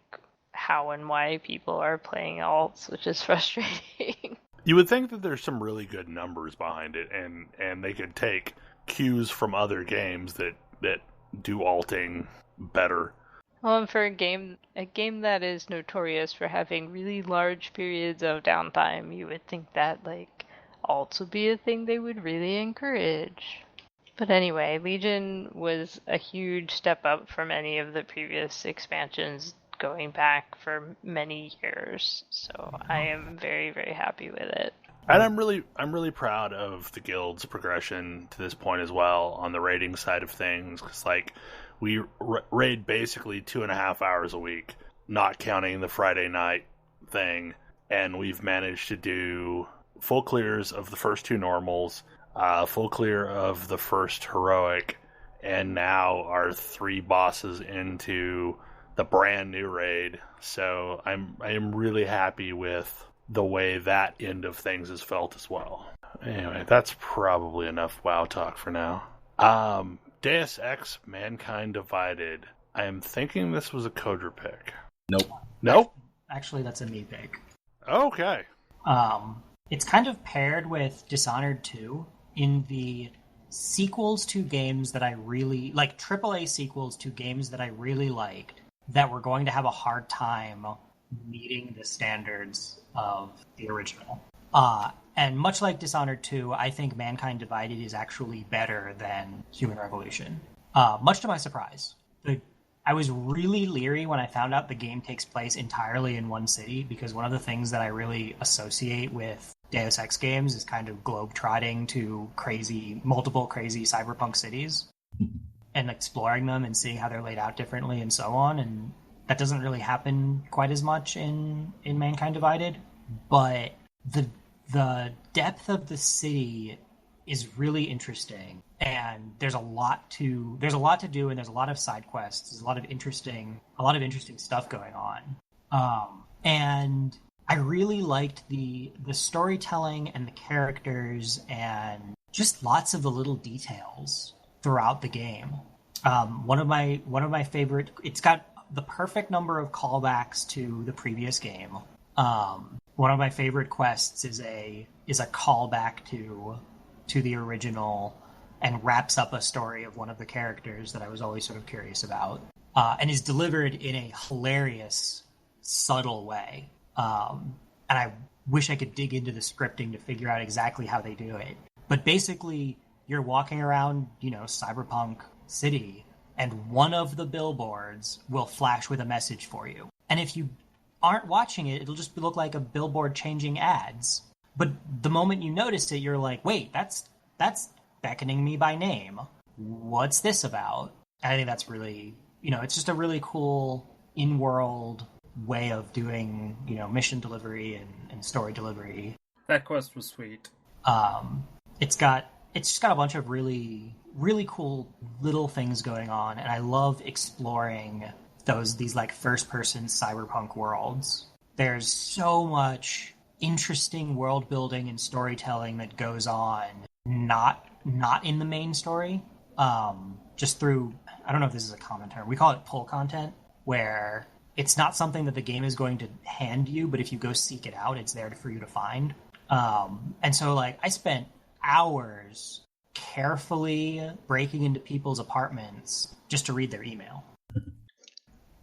how and why people are playing alts, which is frustrating. You would think that there's some really good numbers behind it, and they could take cues from other games that do alting better. Well, and for a game that is notorious for having really large periods of downtime, you would think that like alts would be a thing they would really encourage. But anyway, Legion was a huge step up from any of the previous expansions going back for many years. So I am very, very happy with it. And I'm really proud of the guild's progression to this point as well on the raiding side of things, because like we raid basically 2.5 hours a week, not counting the Friday night thing, and we've managed to do full clears of the first 2 normals, full clear of the first heroic, and now our 3 bosses into the brand new raid. So I am really happy with the way that end of things is felt as well. Anyway, that's probably enough WoW talk for now. Deus Ex Mankind Divided. I am thinking this was a Coder pick. Nope. Actually, that's a me pick. Okay. It's kind of paired with Dishonored 2 in the sequels to games that I really like, AAA sequels to games that I really liked that were going to have a hard time meeting the standards of the original. And much like Dishonored 2, I think Mankind Divided is actually better than Human Revolution. Much to my surprise. I was really leery when I found out the game takes place entirely in one city, because one of the things that I really associate with Deus Ex games is kind of globe-trotting to multiple crazy cyberpunk cities. and exploring them and seeing how they're laid out differently and so on. And that doesn't really happen quite as much in Mankind Divided. But the depth of the city is really interesting, and there's a lot to do, and there's a lot of side quests. There's a lot of interesting stuff going on. And I really liked the storytelling and the characters and just lots of the little details throughout the game. One of my favorite. It's got the perfect number of callbacks to the previous game. One of my favorite quests is a callback to the original and wraps up a story of one of the characters that I was always sort of curious about, and is delivered in a hilarious, subtle way. And I wish I could dig into the scripting to figure out exactly how they do it. But basically, you're walking around, Cyberpunk City, and one of the billboards will flash with a message for you. And if you aren't watching it, it'll just look like a billboard changing ads. But the moment you notice it, you're like, wait, that's beckoning me by name. What's this about? I think that's really, it's just a really cool in-world way of doing, mission delivery and story delivery. That quest was sweet. It's just got a bunch of really, really cool little things going on, and I love exploring these like first-person cyberpunk worlds. There's so much interesting world building and storytelling that goes on, not in the main story, just through, I don't know if this is a common term, we call it pull content, where it's not something that the game is going to hand you, but if you go seek it out, it's there for you to find. And so like I spent hours carefully breaking into people's apartments just to read their email,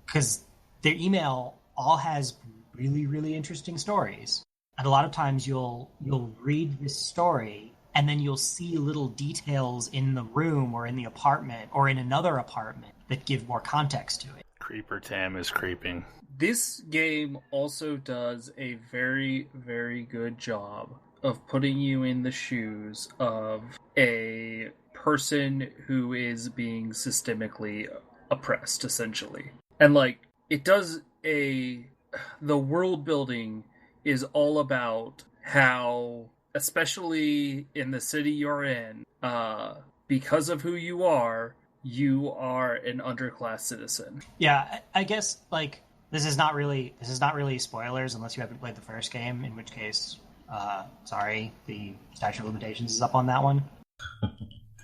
because their email all has really, really interesting stories. And a lot of times you'll read this story and then you'll see little details in the room or in the apartment or in another apartment that give more context to it. Creeper Tam is creeping. This game also does a very, very good job of putting you in the shoes of a person who is being systemically oppressed, essentially. And like, it does the world building is all about how, especially in the city you're in, because of who you are an underclass citizen. Yeah, I guess like this is not really spoilers unless you haven't played the first game, in which case, sorry, the statute of limitations is up on that one.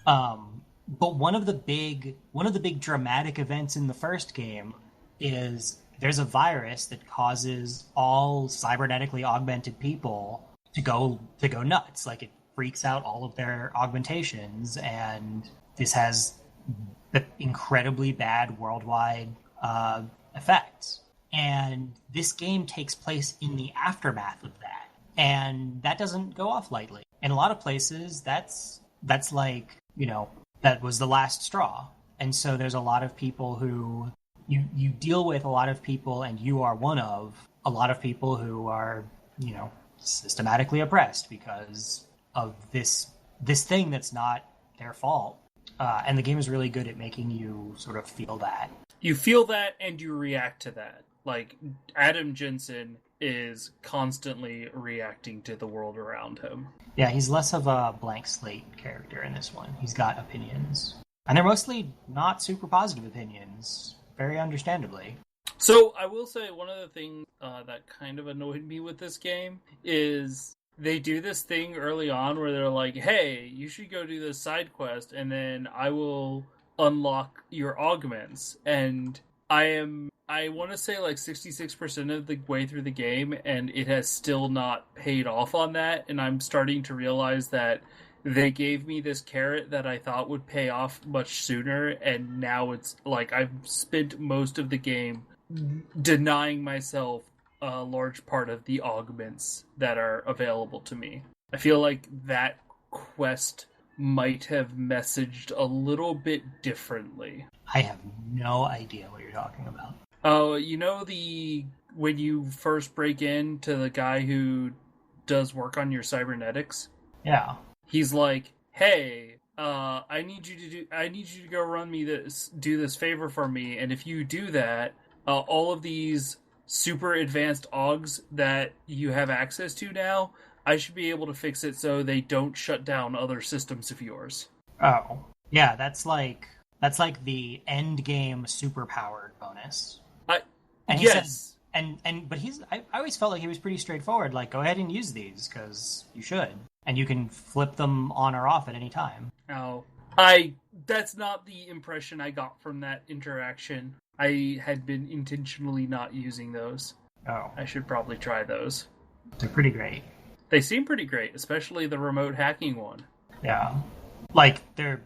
But one of the big dramatic events in the first game is there's a virus that causes all cybernetically augmented people to go nuts. Like, it freaks out all of their augmentations, and this has the incredibly bad worldwide effects. And this game takes place in the aftermath of that, and that doesn't go off lightly. In a lot of places, that's like, that was the last straw. And so there's a lot of people who you deal with, a lot of people, and you are one of a lot of people who are, systematically oppressed because of this thing that's not their fault. And the game is really good at making you sort of feel that. You feel that and you react to that. Like, Adam Jensen is constantly reacting to the world around him. Yeah, he's less of a blank slate character in this one. He's got opinions. And they're mostly not super positive opinions, very understandably. So, I will say one of the things that kind of annoyed me with this game is they do this thing early on where they're like, hey, you should go do this side quest, and then I will unlock your augments. And I want to say like 66% of the way through the game, and it has still not paid off on that. And I'm starting to realize that they gave me this carrot that I thought would pay off much sooner, and now it's like I've spent most of the game denying myself a large part of the augments that are available to me. I feel like that quest might have messaged a little bit differently. I have no idea what you're talking about. Oh, when you first break into the guy who does work on your cybernetics? Yeah. He's like, hey, I need you to go do this favor for me, and if you do that, all of these super advanced augs that you have access to now, I should be able to fix it so they don't shut down other systems of yours. Oh, yeah, that's like the end game superpowered bonus. And he yes. said, but I always felt like he was pretty straightforward. Like, go ahead and use these because you should, and you can flip them on or off at any time. Oh, that's not the impression I got from that interaction. I had been intentionally not using those. Oh, I should probably try those. they're pretty great. They seem pretty great, especially the remote hacking one. Yeah, like they're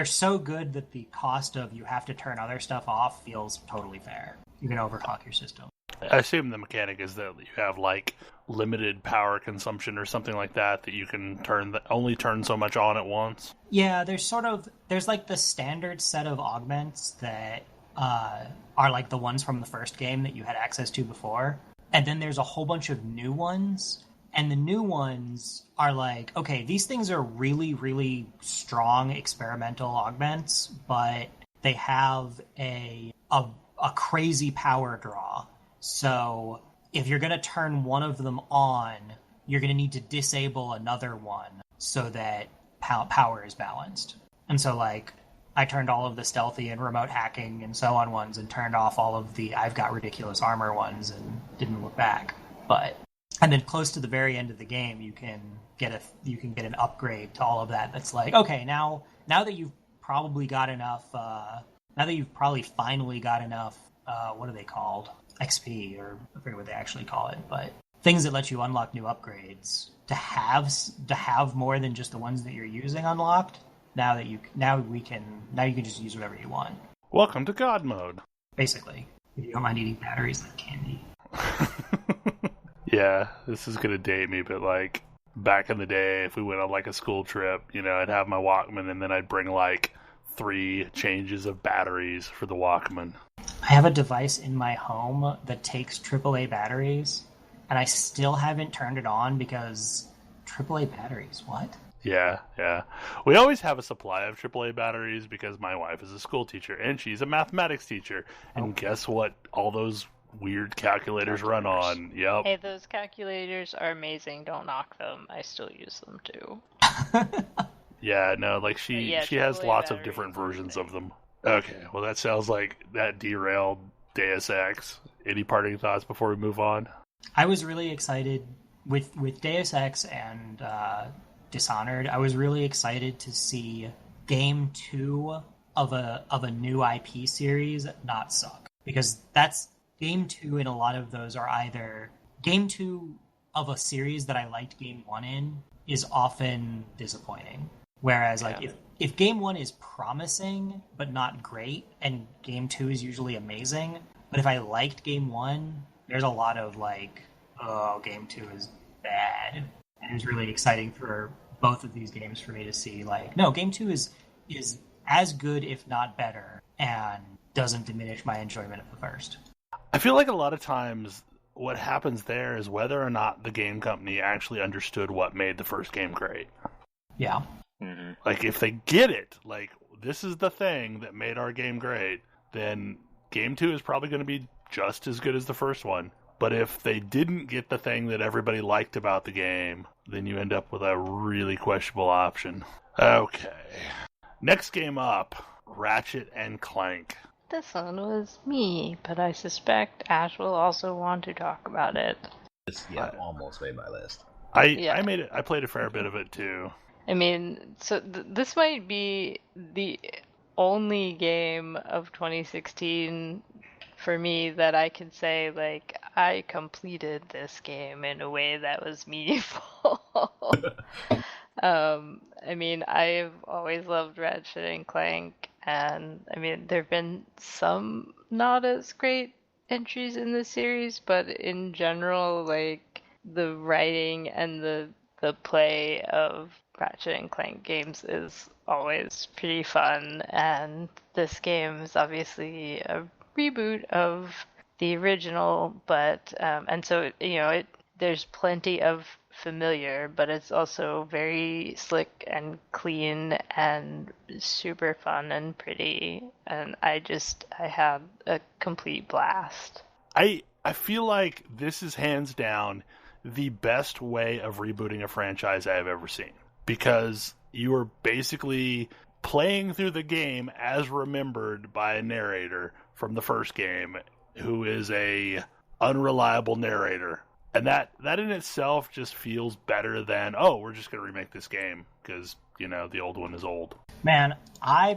so good that the cost of you have to turn other stuff off feels totally fair. You can overclock your system. I assume the mechanic is that you have like limited power consumption or something like that you can only turn so much on at once. Yeah, there's like the standard set of augments that are like the ones from the first game that you had access to before, and then there's a whole bunch of new ones. And the new ones are like, okay, these things are really, really strong experimental augments, but they have a crazy power draw. So if you're going to turn one of them on, you're going to need to disable another one so that power is balanced. And so, like, I turned all of the stealthy and remote hacking and so on ones and turned off all of the I've got ridiculous armor ones and didn't look back. And then close to the very end of the game, you can get an upgrade to all of that. That's like, okay, now that you've probably got enough, now that you've probably finally got enough, what are they called? XP, or I forget what they actually call it, but things that let you unlock new upgrades to have more than just the ones that you're using unlocked. Now you can just use whatever you want. Welcome to God mode. Basically, if you don't mind eating batteries like candy. Yeah, this is gonna date me, but like back in the day, if we went on like a school trip, I'd have my Walkman and then I'd bring like 3 changes of batteries for the Walkman. I have a device in my home that takes AAA batteries, and I still haven't turned it on because AAA batteries, what? Yeah. We always have a supply of AAA batteries because my wife is a school teacher and she's a mathematics teacher. And guess what? All those weird calculators run on. Yep. Hey, those calculators are amazing. Don't knock them. I still use them too. Yeah, no, like she has lots of different batteries versions of them. Okay, well that sounds like that derailed Deus Ex. Any parting thoughts before we move on? I was really excited with Deus Ex and Dishonored. I was really excited to see Game 2 of a new IP series not suck, because that's Game 2 in a lot of those are either Game 2 of a series that I liked Game 1 in is often disappointing. Whereas like if Game 1 is promising but not great, and Game 2 is usually amazing, but if I liked Game 1, there's a lot of like, oh, Game 2 is bad. And it was really exciting for both of these games for me to see like, no, Game 2 is as good if not better, and doesn't diminish my enjoyment of the first. I feel like a lot of times what happens there is whether or not the game company actually understood what made the first game great. Yeah. Mm-hmm. Like, if they get it, like, this is the thing that made our game great, then Game 2 is probably going to be just as good as the first one. But if they didn't get the thing that everybody liked about the game, then you end up with a really questionable option. Okay. Next game up, Ratchet and Clank. This one was me, but I suspect Ash will also want to talk about it. It's almost made my list. I played a fair bit of it too. I mean, so this might be the only game of 2016 for me that I can say, like, I completed this game in a way that was meaningful. I mean, I've always loved Ratchet and Clank, and I mean, there have been some not as great entries in the series, but in general, like, the writing and the play of Ratchet and Clank games is always pretty fun, and this game is obviously a reboot of the original, but and so there's plenty of familiar, but it's also very slick and clean and super fun and pretty. And I had a complete blast. I feel like this is hands down the best way of rebooting a franchise I have ever seen, because you are basically playing through the game as remembered by a narrator from the first game, who is a unreliable narrator. And that in itself just feels better than, oh, we're just going to remake this game because, the old one is old. Man, I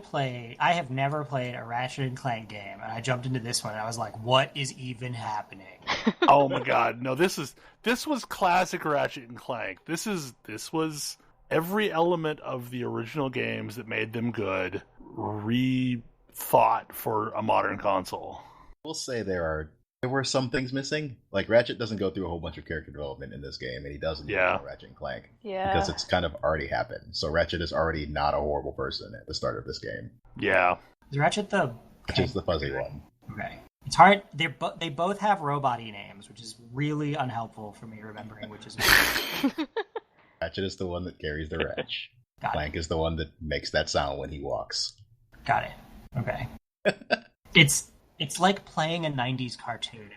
have never played a Ratchet and Clank game, and I jumped into this one, and I was like, what is even happening? Oh my god, no, this was classic Ratchet and Clank. This was every element of the original games that made them good, rethought for a modern console. We'll say there were some things missing. Like, Ratchet doesn't go through a whole bunch of character development in this game, and he doesn't in Ratchet and Clank. Yeah. Because it's kind of already happened. So Ratchet is already not a horrible person at the start of this game. Yeah. Is Ratchet the... Ratchet's the fuzzy one. Okay. It's hard. They both have robot-y names, which is really unhelpful for me remembering which is which. Ratchet is the one that carries the wrench. Clank is the one that makes that sound when he walks. Got it. Okay. It's like playing a 90s cartoon,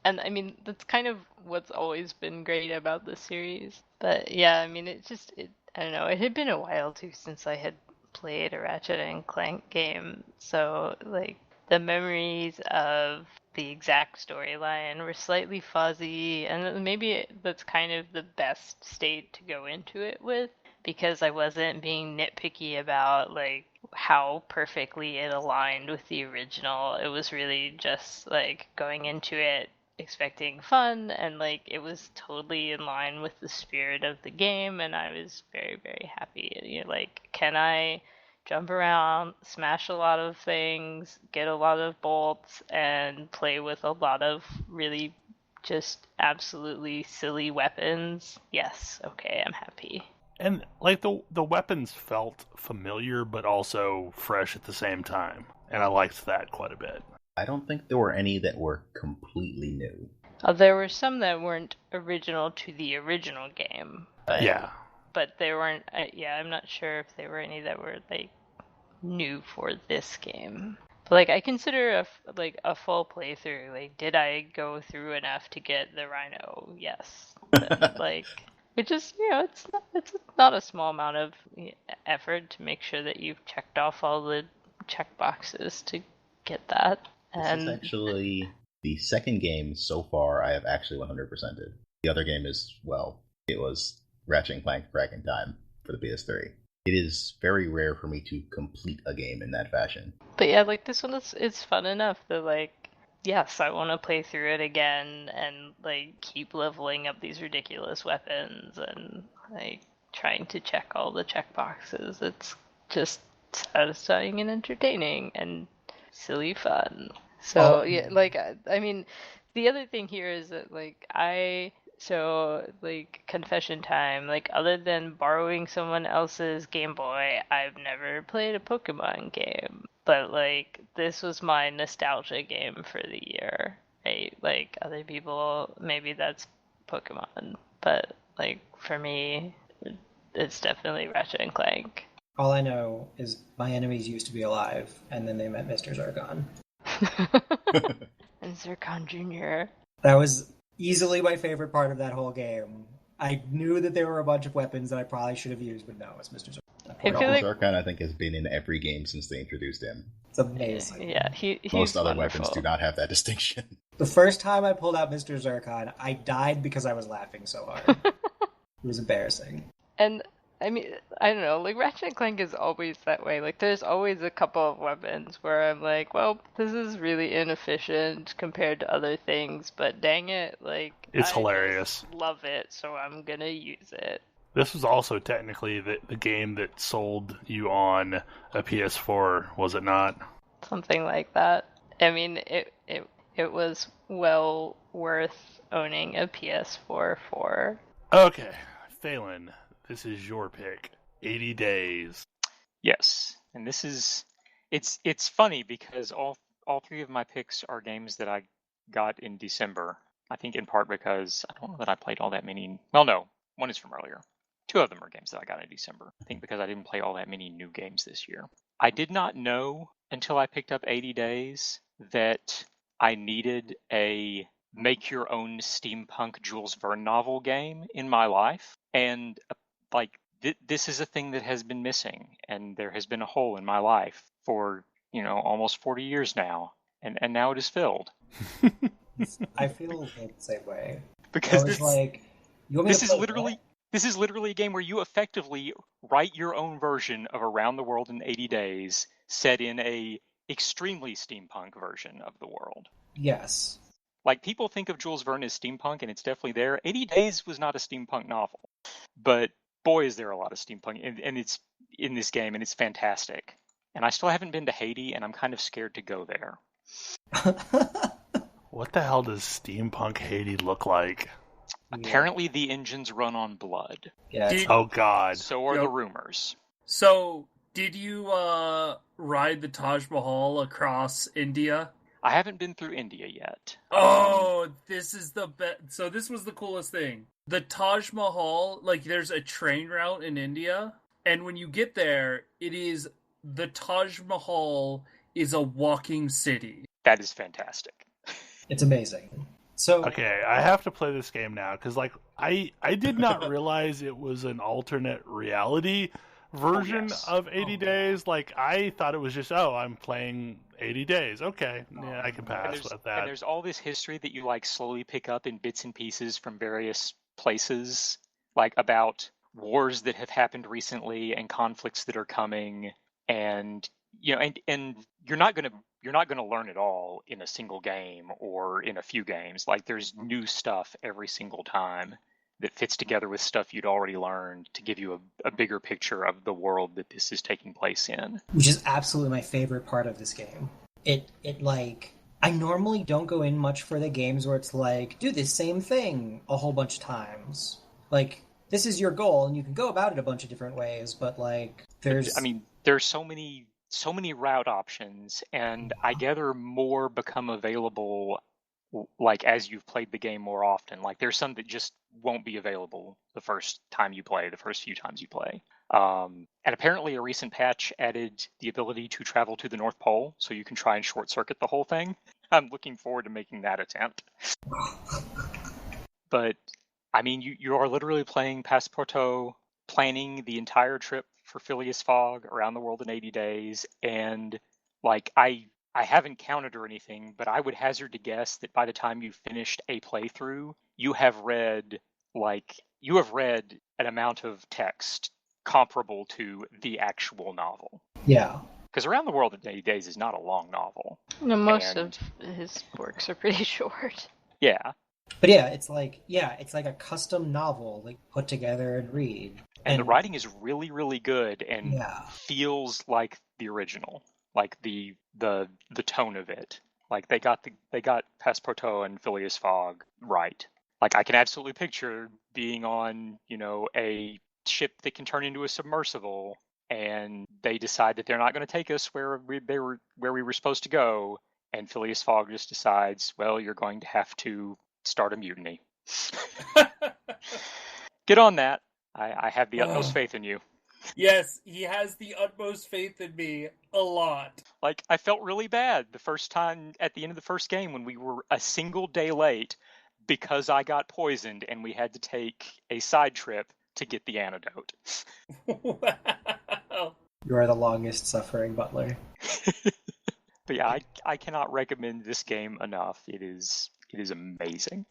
and I mean, that's kind of what's always been great about the series. But yeah, I mean, I don't know, it had been a while too since I had played a Ratchet and Clank game, so like the memories of the exact storyline were slightly fuzzy, and maybe that's kind of the best state to go into it with, because I wasn't being nitpicky about like how perfectly it aligned with the original. It was really just like going into it expecting fun, and like it was totally in line with the spirit of the game, and I was very, very happy. Like, can I jump around, smash a lot of things, get a lot of bolts, and play with a lot of really just absolutely silly weapons? Yes, okay, I'm happy. And like the weapons felt familiar but also fresh at the same time, and I liked that quite a bit. I don't think there were any that were completely new. There were some that weren't original to the original game. But, yeah. But they weren't, I'm not sure if there were any that were like new for this game. But like, I consider a full playthrough. Like, did I go through enough to get the Rhino? Yes. But, like, it just, it's not a small amount of effort to make sure that you've checked off all the check boxes to get that. This is actually the second game so far I have actually 100%ed. The other game is, it was Ratchet and Clank Cracking Time for the PS3. It is very rare for me to complete a game in that fashion. But yeah, like this one it's fun enough that like, yes, I want to play through it again and like keep leveling up these ridiculous weapons and like trying to check all the checkboxes. It's just satisfying and entertaining and silly fun. So yeah, like I mean, the other thing here is that like confession time, like other than borrowing someone else's Game Boy, I've never played a Pokemon game. But like this was my nostalgia game for the year, right? Like other people, maybe that's Pokemon, but like for me, it's definitely Ratchet and Clank. All I know is my enemies used to be alive, and then they met Mr. Zircon. And Zircon Jr. That was easily my favorite part of that whole game. I knew that there were a bunch of weapons that I probably should have used, but no, it's Mr. Zircon. Zircon, I think, has been in every game since they introduced him. It's amazing. Yeah, he's most other wonderful. weapons do not have that distinction. The first time I pulled out Mr. Zircon, I died because I was laughing so hard. It was embarrassing. And I mean, I don't know, like Ratchet and Clank is always that way. Like there's always a couple of weapons where I'm like, well, this is really inefficient compared to other things, but dang it, like it's I hilarious. Just love it, so I'm gonna use it. This was also technically the game that sold you on a PS4, was it not? Something like that. I mean, it was well worth owning a PS4 for. Okay, Phelan, this is your pick. 80 Days. Yes, and this is it's funny because all three of my picks are games that I got in December. I think in part because I don't know that I played all that many. Well, no, One is from earlier. 2 of them are games that I got in December. I think because I didn't play all that many new games this year. I did not know until I picked up 80 Days that I needed a make-your-own steampunk Jules Verne novel game in my life. And, this is a thing that has been missing. And there has been a hole in my life for, almost 40 years now. And now it is filled. I feel the same way. Because this is literally a game where you effectively write your own version of Around the World in 80 Days, set in a extremely steampunk version of the world. Yes. Like, people think of Jules Verne as steampunk, and it's definitely there. 80 Days was not a steampunk novel, but boy, is there a lot of steampunk, and it's in this game, and it's fantastic. And I still haven't been to Haiti, and I'm kind of scared to go there. What the hell does steampunk Haiti look like? Apparently the engines run on blood. Yeah. Oh, God. So are the rumors. So, did you ride the Taj Mahal across India? I haven't been through India yet. Oh, this is the best. So this was the coolest thing. The Taj Mahal, there's a train route in India, and when you get there, the Taj Mahal is a walking city. That is fantastic. It's amazing. So okay, I have to play this game now because I did not realize it was an alternate reality version of 80 Days. I thought it was just I'm playing 80 Days. Okay, yeah, I can pass with that. And there's all this history that you slowly pick up in bits and pieces from various places, about wars that have happened recently and conflicts that are coming, and and you're not gonna learn it all in a single game or in a few games. There's new stuff every single time that fits together with stuff you'd already learned to give you a bigger picture of the world that this is taking place in. Which is absolutely my favorite part of this game. I normally don't go in much for the games where it's do the same thing a whole bunch of times. This is your goal, and you can go about it a bunch of different ways, but there's so many route options, and I gather more become available as you've played the game more often. There's some that just won't be available the first few times you play. And apparently a recent patch added the ability to travel to the North Pole, so you can try and short circuit the whole thing. I'm looking forward to making that attempt. But you are literally playing Passepartout, planning the entire trip for Phileas Fogg around the world in 80 days, and I haven't counted or anything, but I would hazard to guess that by the time you've finished a playthrough, you have read an amount of text comparable to the actual novel. Yeah. Because Around the World in 80 Days is not a long novel. No, most of his works are pretty short. Yeah. But yeah, it's like a custom novel, put together and read. And the writing is really, really good and feels like the original. The tone of it. They got Passepartout and Phileas Fogg right. I can absolutely picture being on, a ship that can turn into a submersible, and they decide that they're not going to take us where we were supposed to go, and Phileas Fogg just decides, well, you're going to have to start a mutiny. Get on that. I have the utmost faith in you. Yes, he has the utmost faith in me a lot. I felt really bad the first time at the end of the first game when we were a single day late because I got poisoned and we had to take a side trip to get the antidote. Wow. You are the longest suffering butler. But yeah, I cannot recommend this game enough. It is amazing.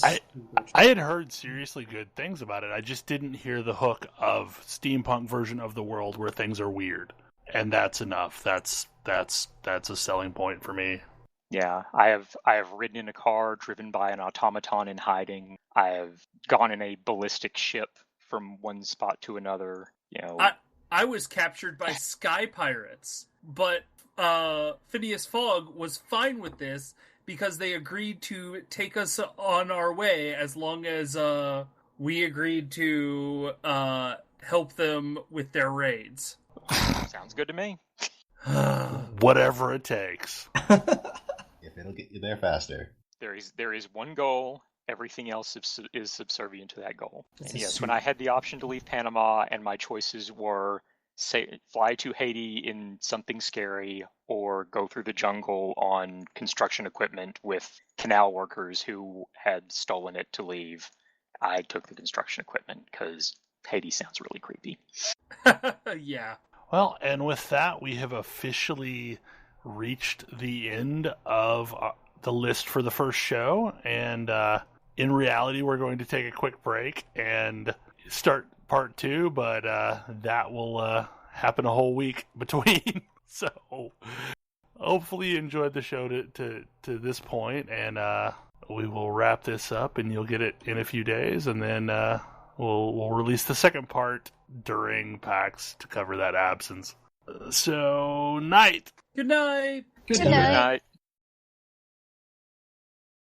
I had heard seriously good things about it. I just didn't hear the hook of steampunk version of the world where things are weird, and that's enough. That's a selling point for me. Yeah, I have ridden in a car driven by an automaton in hiding. I have gone in a ballistic ship from one spot to another. I was captured by sky pirates, but Phineas Fogg was fine with this because they agreed to take us on our way as long as we agreed to help them with their raids. Sounds good to me. Whatever it takes. If it'll get you there faster. There is one goal, everything else is subservient to that goal. It's And a yes, suit. when I had the option to leave Panama and my choices were say fly to Haiti in something scary or go through the jungle on construction equipment with canal workers who had stolen it to leave, I took the construction equipment because Haiti sounds really creepy. Yeah. Well, and with that, we have officially reached the end of the list for the first show. And in reality, we're going to take a quick break and start part 2, but that will happen a whole week between. So hopefully you enjoyed the show to this point, and we will wrap this up, and you'll get it in a few days, and then we'll release the second part during PAX to cover that absence. So, night! Good night. Good Good night. night.